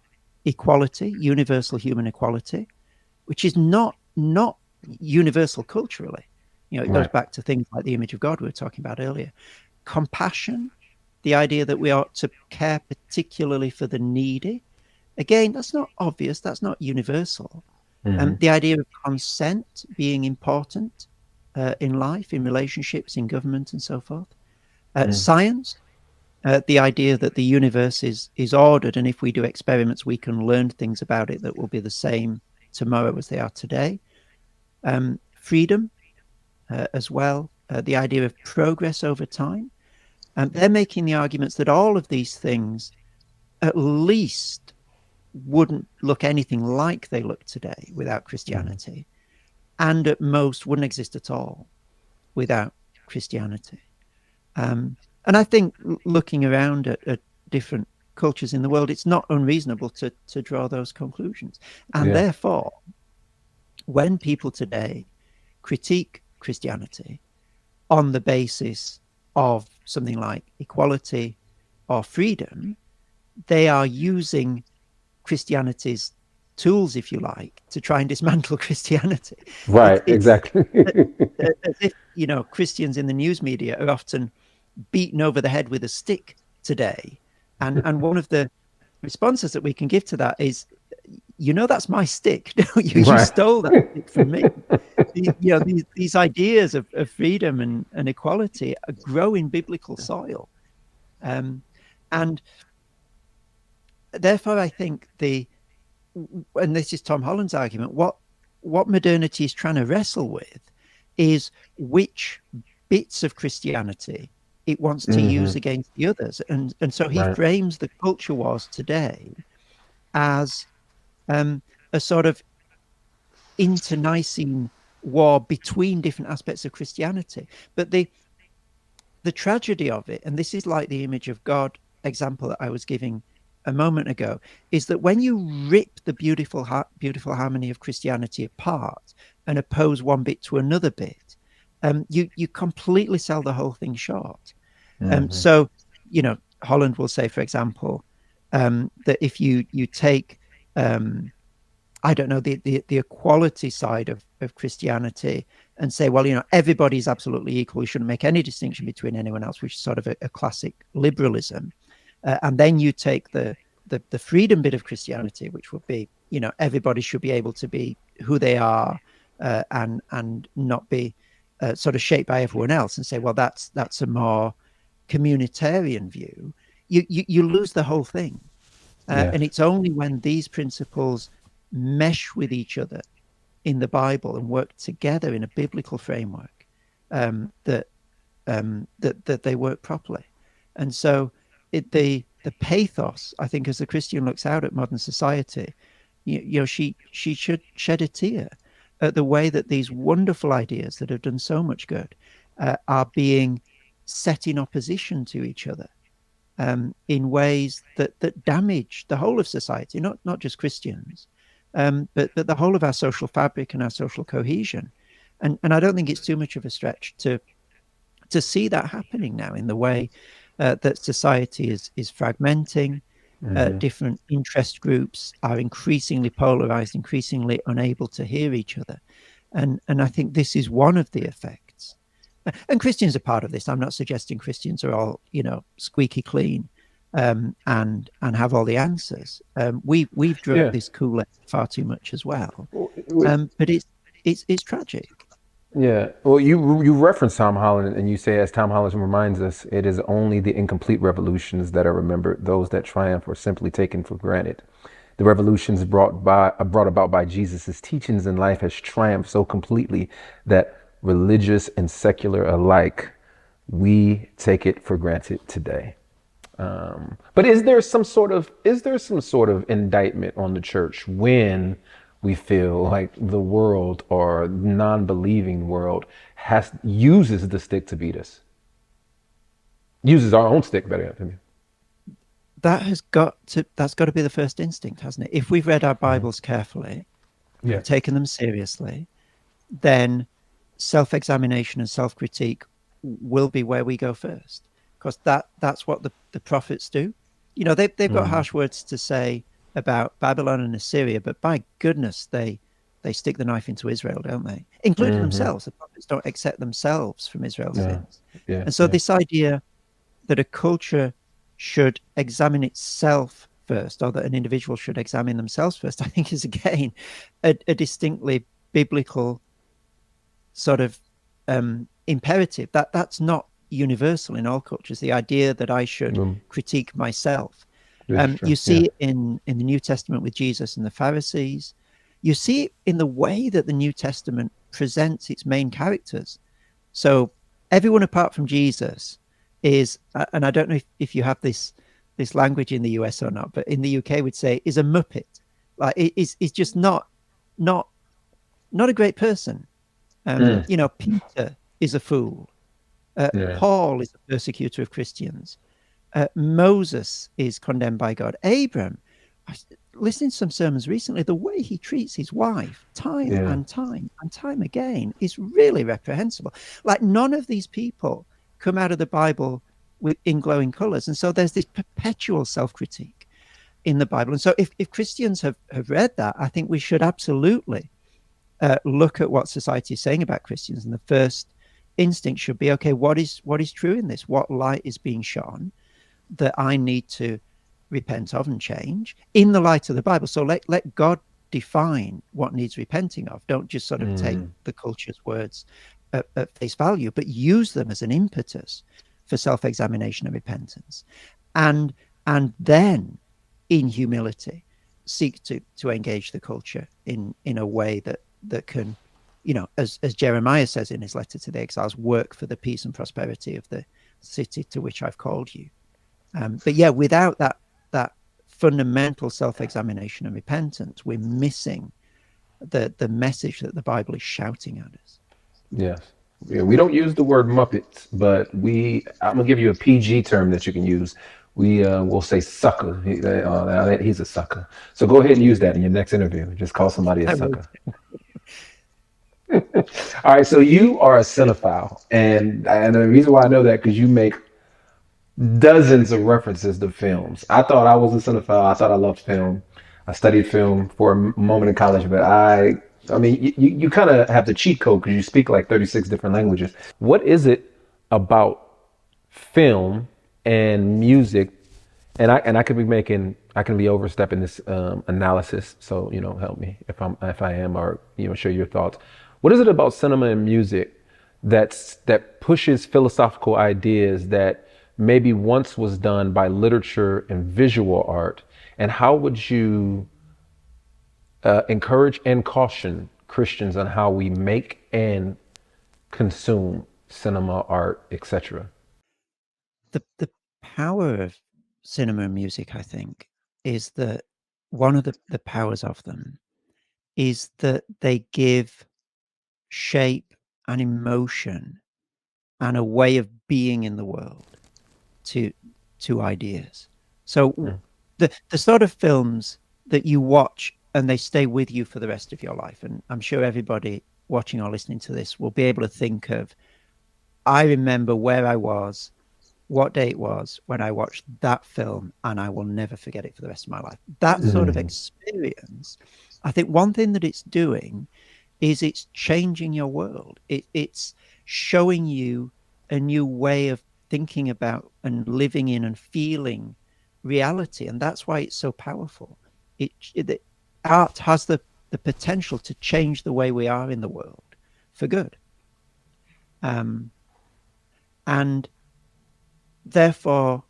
equality, universal human equality, which is not universal culturally. It goes back to things like the image of God we were talking about earlier. Compassion, the idea that we ought to care particularly for the needy. Again, that's not obvious, that's not universal. The idea of consent being important in life, in relationships, in government, and so forth. Science, the idea that the universe is ordered, and if we do experiments, we can learn things about it that will be the same tomorrow as they are today. Freedom as well, the idea of progress over time. They're making the arguments that all of these things at least wouldn't look anything like they look today without Christianity, and at most wouldn't exist at all without Christianity. And I think looking around at different cultures in the world, it's not unreasonable to draw those conclusions. And therefore, when people today critique Christianity on the basis of something like equality or freedom, they are using Christianity's tools, if you like, to try and dismantle Christianity. Right, exactly. As if, Christians in the news media are often beaten over the head with a stick today. And one of the responses that we can give to that is, that's my stick. You stole that stick from me. These ideas of freedom and equality grow in biblical soil. And therefore, I think and this is Tom Holland's argument, what modernity is trying to wrestle with is which bits of Christianity it wants to use against the others. And so he frames the culture wars today as a sort of internecine war between different aspects of Christianity. But the tragedy of it, and this is like the image of God example that I was giving a moment ago, is that when you rip the beautiful harmony of Christianity apart and oppose one bit to another bit, you completely sell the whole thing short. So, Holland will say, for example, that if you take, I don't know, the equality side of Christianity and say, well, everybody's absolutely equal, you shouldn't make any distinction between anyone else, which is sort of a classic liberalism. And then you take the freedom bit of Christianity, which would be, everybody should be able to be who they are and not be sort of shaped by everyone else, and say, well, that's a more communitarian view. You lose the whole thing. And it's only when these principles mesh with each other in the Bible and work together in a biblical framework that they work properly. And so the pathos, I think, as the Christian looks out at modern society, she should shed a tear at the way that these wonderful ideas that have done so much good are being set in opposition to each other in ways that damage the whole of society, not just Christians, but the whole of our social fabric and our social cohesion. And I don't think it's too much of a stretch to see that happening now in the way that society is fragmenting. Different interest groups are increasingly polarized, increasingly unable to hear each other. And I think this is one of the effects. And Christians are part of this. I'm not suggesting Christians are all, squeaky clean and have all the answers. We've drunk this Kool-Aid far too much as well. But it's tragic. Yeah. Well, you reference Tom Holland, and you say, as Tom Holland reminds us, it is only the incomplete revolutions that are remembered. Those that triumph are simply taken for granted. The revolutions brought about by Jesus' teachings in life has triumphed so completely that religious and secular alike, we take it for granted today. But is there some sort of indictment on the church when we feel like the world or non-believing world uses the stick to beat us? Uses our own stick, better yet. That's got to be the first instinct, hasn't it? If we've read our Bibles carefully, taken them seriously, then self-examination and self-critique will be where we go first, because that's what the prophets do. They've got harsh words to say about Babylon and Assyria, but by goodness, they stick the knife into Israel, don't they? Including themselves. The prophets don't accept themselves from Israel's sins. And so this idea that a culture should examine itself first, or that an individual should examine themselves first, I think is, again, a distinctly biblical sort of imperative. That's not universal in all cultures, the idea that I should critique myself. You see it in the New Testament with Jesus and the Pharisees. You see it in the way that the New Testament presents its main characters. So everyone apart from Jesus is, and I don't know if you have this this language in the US or not, but in the UK would say is a muppet. Like is just not a great person. You know, Peter is a fool. Yeah. Paul is a persecutor of Christians. Moses is condemned by God. Abraham, I was listening to some sermons recently, the way he treats his wife time Yeah. and time again is really reprehensible. Like none of these people come out of the Bible in glowing colors. And so there's this perpetual self-critique in the Bible. And so if Christians have read that, I think we should absolutely look at what society is saying about Christians. And the first instinct should be, okay, what is true in this? What light is being shone that I need to repent of and change in the light of the Bible? So let God define what needs repenting of. Don't just sort of take the culture's words at face value, but use them as an impetus for self-examination and repentance. And then in humility seek to engage the culture in a way that can, you know, as Jeremiah says in his letter to the exiles, work for the peace and prosperity of the city to which I've called you. But yeah, without that fundamental self-examination and repentance, we're missing the message that the Bible is shouting at us. Yes. Yeah, we don't use the word Muppets, but I'm gonna give you a PG term that you can use. We will say sucker. He's a sucker. So go ahead and use that in your next interview. Just call somebody a sucker. All right, so you are a cinephile, and the reason why I know that because you make dozens of references to films. I thought I was a cinephile. I thought I loved film. I studied film for a moment in college, but I mean, you kind of have the cheat code because you speak like 36 different languages. What is it about film and music? And I could I can be overstepping this analysis. So help me if I am, or share your thoughts. What is it about cinema and music that pushes philosophical ideas that maybe once was done by literature and visual art? And how would you encourage and caution Christians on how we make and consume cinema, art, etc.? The power of cinema and music, I think, is that one of the powers of them is that they give shape and emotion and a way of being in the world to ideas. So the sort of films that you watch and they stay with you for the rest of your life, and I'm sure everybody watching or listening to this will be able to think of, I remember where I was, what day it was when I watched that film, and I will never forget it for the rest of my life. That sort of experience, I think one thing that it's doing is it's changing your world. It's showing you a new way of thinking about and living in and feeling reality. And that's why it's so powerful. Art has the potential to change the way we are in the world for good. And therefore,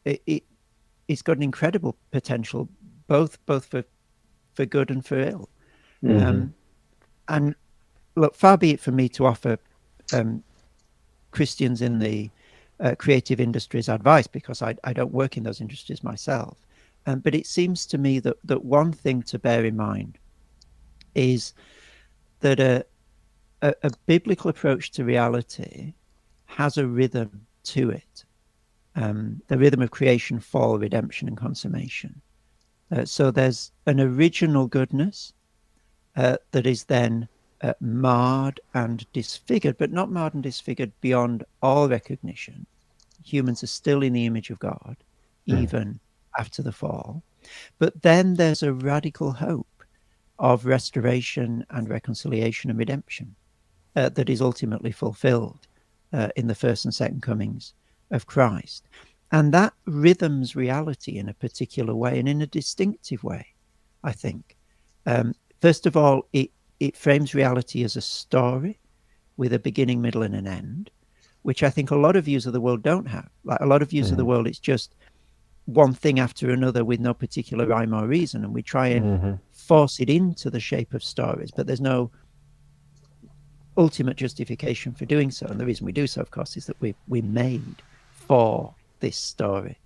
it's got an incredible potential, both for good and for ill. And look, far be it from me to offer Christians in the creative industries advice, because I don't work in those industries myself. But it seems to me that one thing to bear in mind is that a biblical approach to reality has a rhythm to it. The rhythm of creation, fall, redemption, and consummation. So there's an original goodness that is then marred and disfigured, but not marred and disfigured beyond all recognition. Humans are still in the image of God, even after the fall. But then there's a radical hope of restoration and reconciliation and redemption that is ultimately fulfilled in the first and second comings of Christ. And that rhythms reality in a particular way and in a distinctive way, I think. First of all, it frames reality as a story with a beginning, middle, and an end, which I think a lot of views of the world don't have. Like a lot of views of the world, it's just one thing after another with no particular rhyme or reason, and we try and force it into the shape of stories, but there's no ultimate justification for doing so. And the reason we do so, of course, is that we're made for this story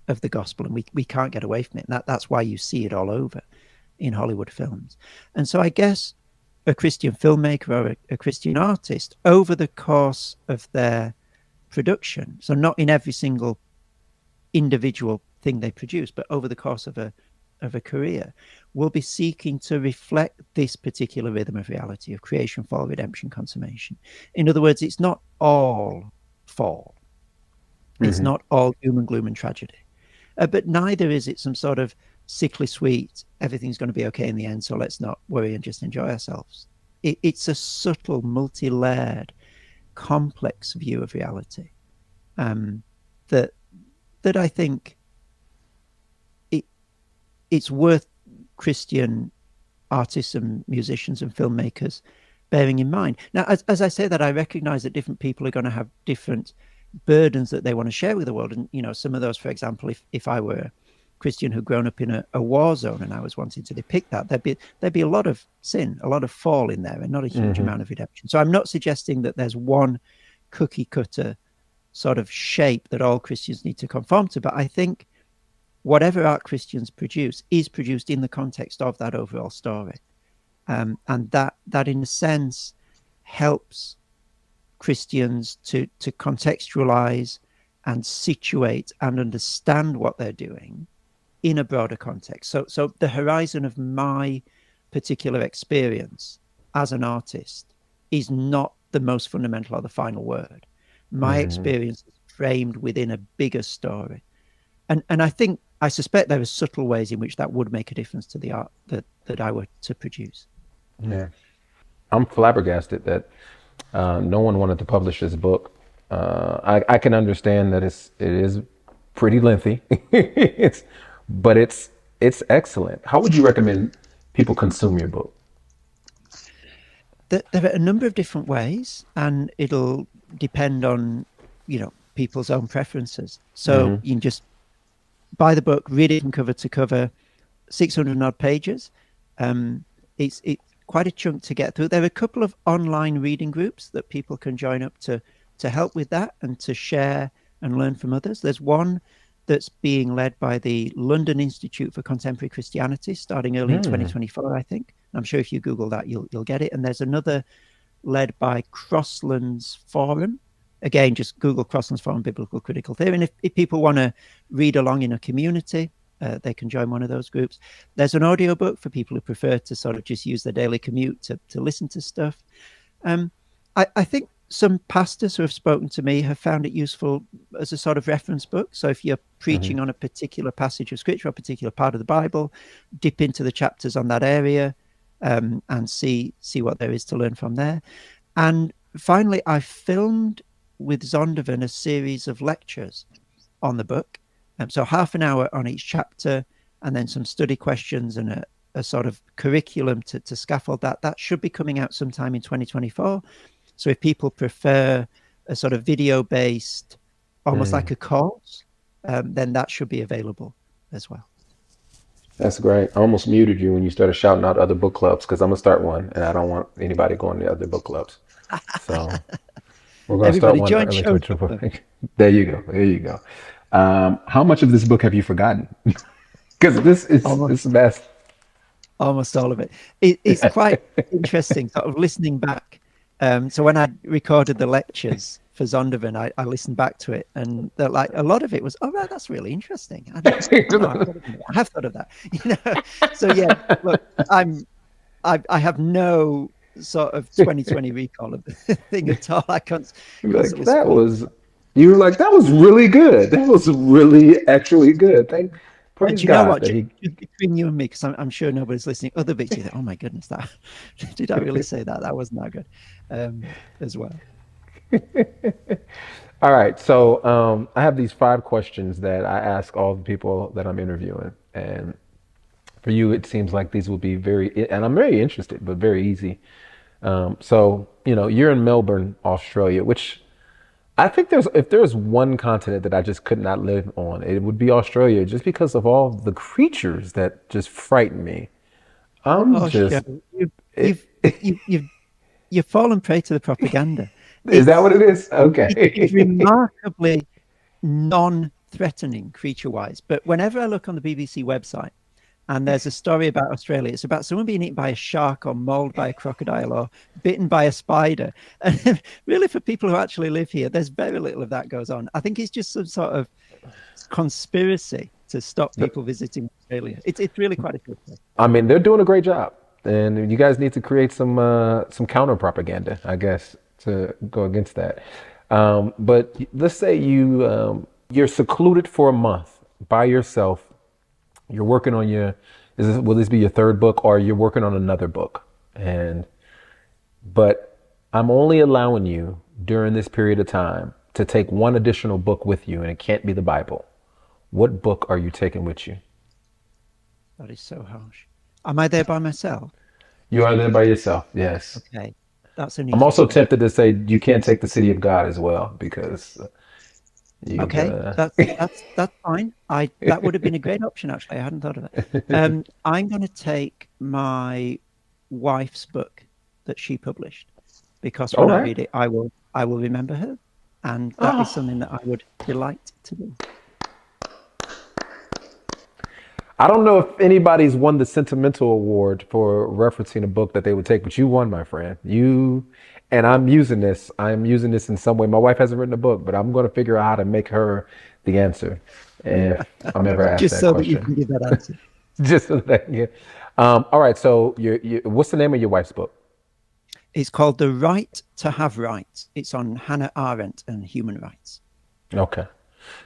of the gospel, and we can't get away from it. And that's why you see it all over in Hollywood films. And so I guess a Christian filmmaker or a Christian artist, over the course of their production, so not in every single individual thing they produce, but over the course of a career, will be seeking to reflect this particular rhythm of reality of creation, fall, redemption, consummation. In other words, it's not all fall. It's not all doom and gloom and tragedy. But neither is it some sort of sickly sweet, everything's going to be okay in the end, so let's not worry and just enjoy ourselves. It's a subtle, multi-layered, complex view of reality that I think it's worth Christian artists and musicians and filmmakers bearing in mind. Now, as I say that, I recognize that different people are going to have different burdens that they want to share with the world. And, you know, some of those, for example, if I were a Christian who'd grown up in a war zone and I was wanting to depict that, there'd be a lot of sin, a lot of fall in there, and not a huge amount of redemption. So I'm not suggesting that there's one cookie cutter sort of shape that all Christians need to conform to, but I think whatever art Christians produce is produced in the context of that overall story. And that in a sense helps Christians to contextualize and situate and understand what they're doing in a broader context. So the horizon of my particular experience as an artist is not the most fundamental or the final word. My experience is framed within a bigger story. And I suspect there are subtle ways in which that would make a difference to the art that I were to produce. Yeah. I'm flabbergasted that no one wanted to publish this book. I can understand that it is pretty lengthy, but it's excellent. How would you recommend people consume your book? There are a number of different ways, and it'll depend on, you know, people's own preferences. So you can just buy the book, read it from cover to cover, 600 odd pages. It's quite a chunk to get through. There are a couple of online reading groups that people can join up to help with that and to share and learn from others. There's one that's being led by the London Institute for Contemporary Christianity, starting early in 2024, I think. I'm sure if you Google that, you'll get it. And there's another led by Crosslands Forum. Again, just Google Crosslands Forum Biblical Critical Theory. And if people want to read along in a community, they can join one of those groups. There's an audiobook for people who prefer to sort of just use their daily commute to listen to stuff. I think some pastors who have spoken to me have found it useful as a sort of reference book. So if you're preaching on a particular passage of scripture or a particular part of the Bible, dip into the chapters on that area and see what there is to learn from there. And finally, I filmed with Zondervan a series of lectures on the book. So half an hour on each chapter, and then some study questions and a sort of curriculum to scaffold that. That should be coming out sometime in 2024. So if people prefer a sort of video-based, almost like a course, then that should be available as well. That's great. I almost muted you when you started shouting out other book clubs, because I'm going to start one, and I don't want anybody going to other book clubs. So we're going to start one early 2024. There you go. There you go. How much of this book have you forgotten? Because this is the best. Almost all of it. It's quite interesting, sort of listening back. So when I recorded the lectures for Zondervan, I listened back to it, and like a lot of it was, oh, right, that's really interesting. I have thought of that. You know. So yeah, look, I have no sort of 2020 recall of the thing at all. I can't. Like, you were like, that was really good. That was really actually good. Praise you God. Know what? Between you and me, because I'm sure nobody's listening. Other bits, you think, oh my goodness, that did I really say that? That wasn't that good, as well. All right. So I have these 5 questions that I ask all the people that I'm interviewing, and for you, it seems like these will be and I'm very interested, but very easy. So you're in Melbourne, Australia, which I think if there's one continent that I just could not live on, it would be Australia, just because of all the creatures that just frighten me. You've fallen prey to the propaganda. Is that what it is? Okay. It's remarkably non threatening creature-wise. But whenever I look on the BBC website and there's a story about Australia, it's about someone being eaten by a shark or mauled by a crocodile or bitten by a spider. And really, for people who actually live here, there's very little of that goes on. I think it's just some sort of conspiracy to stop people visiting Australia. It's really quite a good thing. I mean, they're doing a great job, and you guys need to create some counter propaganda, I guess, to go against that. But let's say you're secluded for a month by yourself. You're working on will this be your third book, or you're working on another book? But I'm only allowing you during this period of time to take one additional book with you, and it can't be the Bible. What book are you taking with you? That is so harsh. Am I there by myself? You are there by yourself, yes. Okay, that's an I'm easy also one. tempted to say you can't take the City of God as well, because Okay, that's fine. That would have been a great option, actually. I hadn't thought of it. I'm going to take my wife's book that she published, because when I read it, I will remember her, and that is something that I would delight to do. I don't know if anybody's won the sentimental award for referencing a book that they would take, but you won, my friend. And I'm using this. I'm using this in some way. My wife hasn't written a book, but I'm going to figure out how to make her the answer if I'm ever asked Just that so question. that you can give that answer. Just so that, yeah. All right. So, what's the name of your wife's book? It's called The Right to Have Rights. It's on Hannah Arendt and human rights. Okay.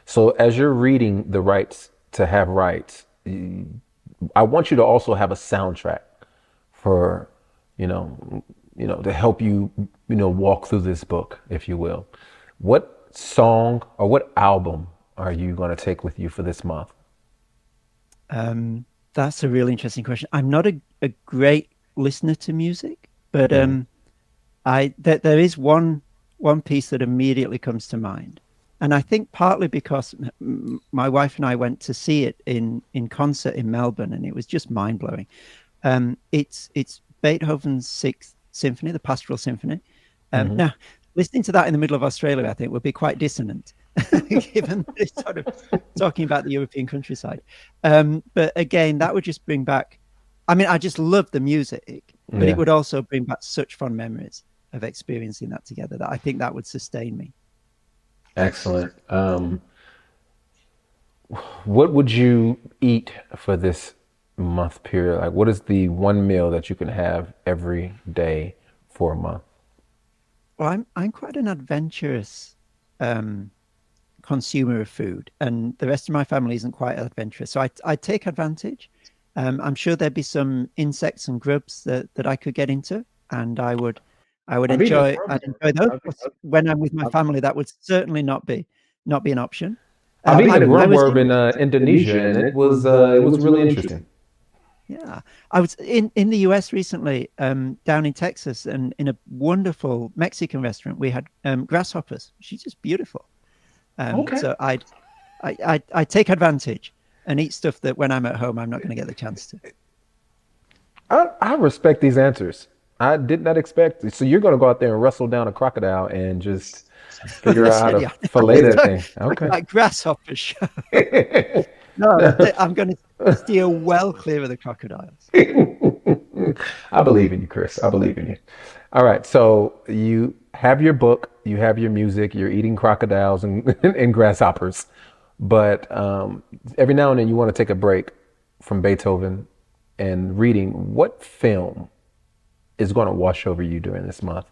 So, as you're reading The Rights to Have Rights, I want you to also have a soundtrack for, to help you, walk through this book, if you will. What song or what album are you going to take with you for this month? That's a really interesting question. I'm not a great listener to music, but there is one piece that immediately comes to mind. And I think partly because my wife and I went to see it in concert in Melbourne, and it was just mind blowing. It's Beethoven's Sixth Symphony, the Pastoral Symphony. Now, listening to that in the middle of Australia, I think, would be quite dissonant, given this sort of talking about the European countryside. But again, that would just bring back. I mean, I just love the music, but it would also bring back such fond memories of experiencing that together that I think that would sustain me. Excellent. What would you eat for this month period? Like, what is the one meal that you can have every day for a month? Well, I'm quite an adventurous consumer of food, and the rest of my family isn't quite adventurous. So I take advantage. I'm sure there'd be some insects and grubs that I could get into, and I'd enjoy those. When I'm with my family, that would certainly not be an option. I've eaten a worm in Indonesia, and it was really interesting. Yeah, I was in the US recently, down in Texas, and in a wonderful Mexican restaurant, we had grasshoppers. She's just beautiful. So I take advantage and eat stuff that when I'm at home, I'm not going to get the chance to. I respect these answers. I did not expect. So you're going to go out there and wrestle down a crocodile and just figure out how to fillet that thing. Okay. Like grasshoppers. No, I'm going to steer well clear of the crocodiles. I believe in you, Chris. I believe in you. All right. So you have your book, you have your music, you're eating crocodiles and grasshoppers. But every now and then you want to take a break from Beethoven and reading. What film is going to wash over you during this month?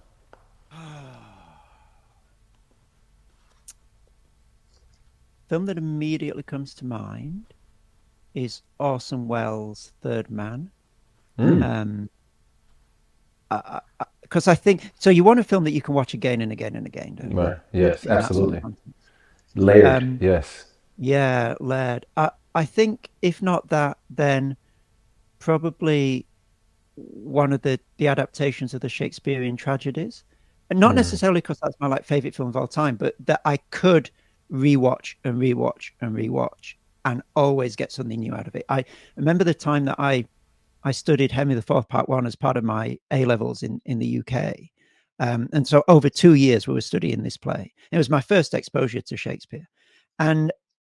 Film that immediately comes to mind is Orson Welles' Third Man. Because I think so. You want a film that you can watch again and again and again, don't you? Right. Yes, absolutely. Layered. Yes. Yeah, layered. I think if not that, then probably one of the adaptations of the Shakespearean tragedies, and not necessarily because that's my favorite film of all time, but that I could rewatch and rewatch and rewatch and always get something new out of it. I remember the time that I studied Henry IV Part 1 as part of my A-levels in the UK. And so over 2 years we were studying this play. It was my first exposure to Shakespeare. And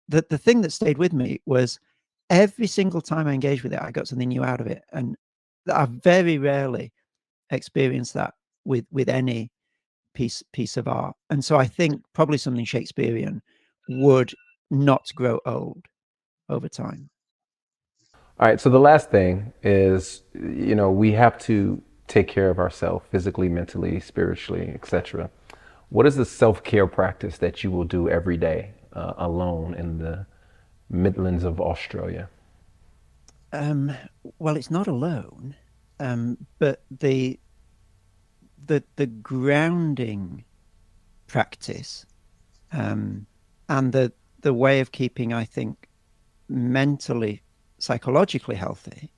the thing that stayed with me was every single time I engaged with it, I got something new out of it. And I very rarely experience that with any piece of art. And so I think probably something Shakespearean would not grow old over time. All right. So the last thing is, we have to take care of ourselves physically, mentally, spiritually, etc. What is the self-care practice that you will do every day alone in the Midlands of Australia? Well, it's not alone, but the grounding practice, and the way of keeping, I think, mentally, psychologically healthy,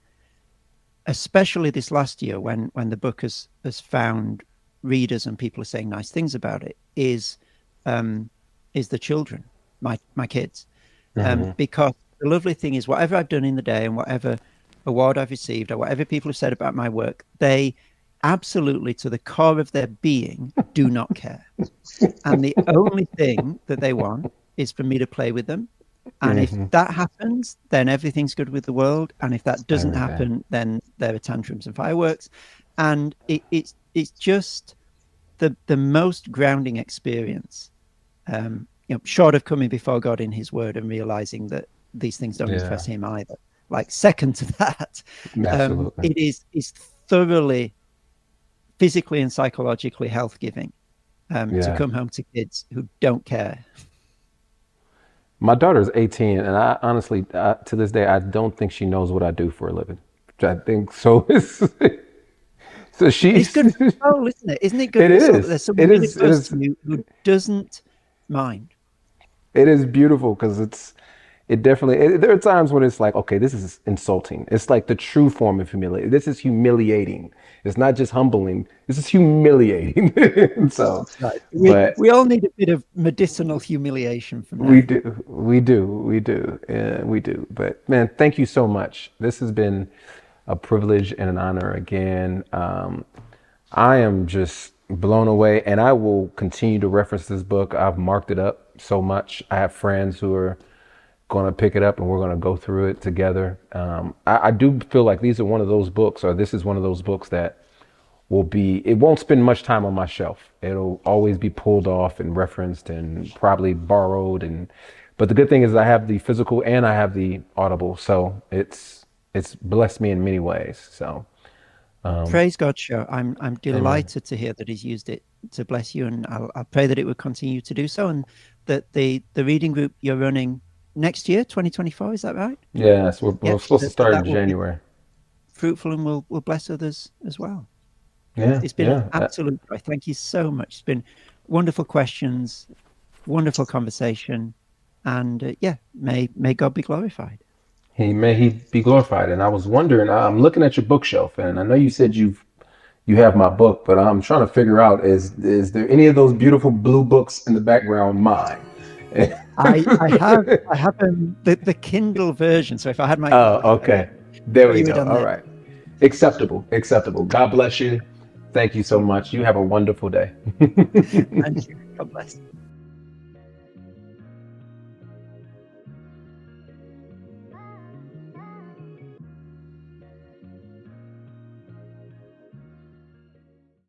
especially this last year when the book has found readers and people are saying nice things about it, is the children, my kids, because the lovely thing is whatever I've done in the day and whatever award I've received or whatever people have said about my work, they absolutely, to the core of their being, do not care. And the only thing that they want is for me to play with them. And if that happens, then everything's good with the world. And if that doesn't happen, then there are tantrums and fireworks. And it's just the most grounding experience, short of coming before God in his word and realizing that these things don't impress him either. Like, second to that, it is thoroughly physically and psychologically health giving to come home to kids who don't care. My daughter's 18, and I honestly, to this day, I don't think she knows what I do for a living. I think so. So she's. It's good for soul, isn't it? Isn't it good? It is. There's someone It is. who doesn't mind. It is beautiful because it definitely, there are times when it's like, okay, this is insulting. It's like the true form of humiliation. This is humiliating. It's not just humbling. This is humiliating. So, right. But we all need a bit of medicinal humiliation from that. We do. But man, thank you so much. This has been a privilege and an honor again. I am just blown away, and I will continue to reference this book. I've marked it up so much. I have friends who are going to pick it up and we're going to go through it together. I do feel like this is one of those books that it won't spend much time on my shelf. It'll always be pulled off and referenced and probably borrowed. But the good thing is I have the physical and I have the audible. So it's blessed me in many ways. So praise God, Joe. I'm delighted to hear that he's used it to bless you. And I'll pray that it will continue to do so. And that the reading group you're running next year, 2024, is that right? Yes, we're supposed to start in January. Fruitful and will bless others as well. Yeah, it's been an absolute joy. Thank you so much. It's been wonderful questions, wonderful conversation, and may God be glorified. May he be glorified. And I was wondering, I'm looking at your bookshelf, and I know you said you have my book, but I'm trying to figure out is there any of those beautiful blue books in the background mine? I have the Kindle version. So if I had my okay, there we go. All right, acceptable. God bless you. Thank you so much. You have a wonderful day. Thank you. God bless.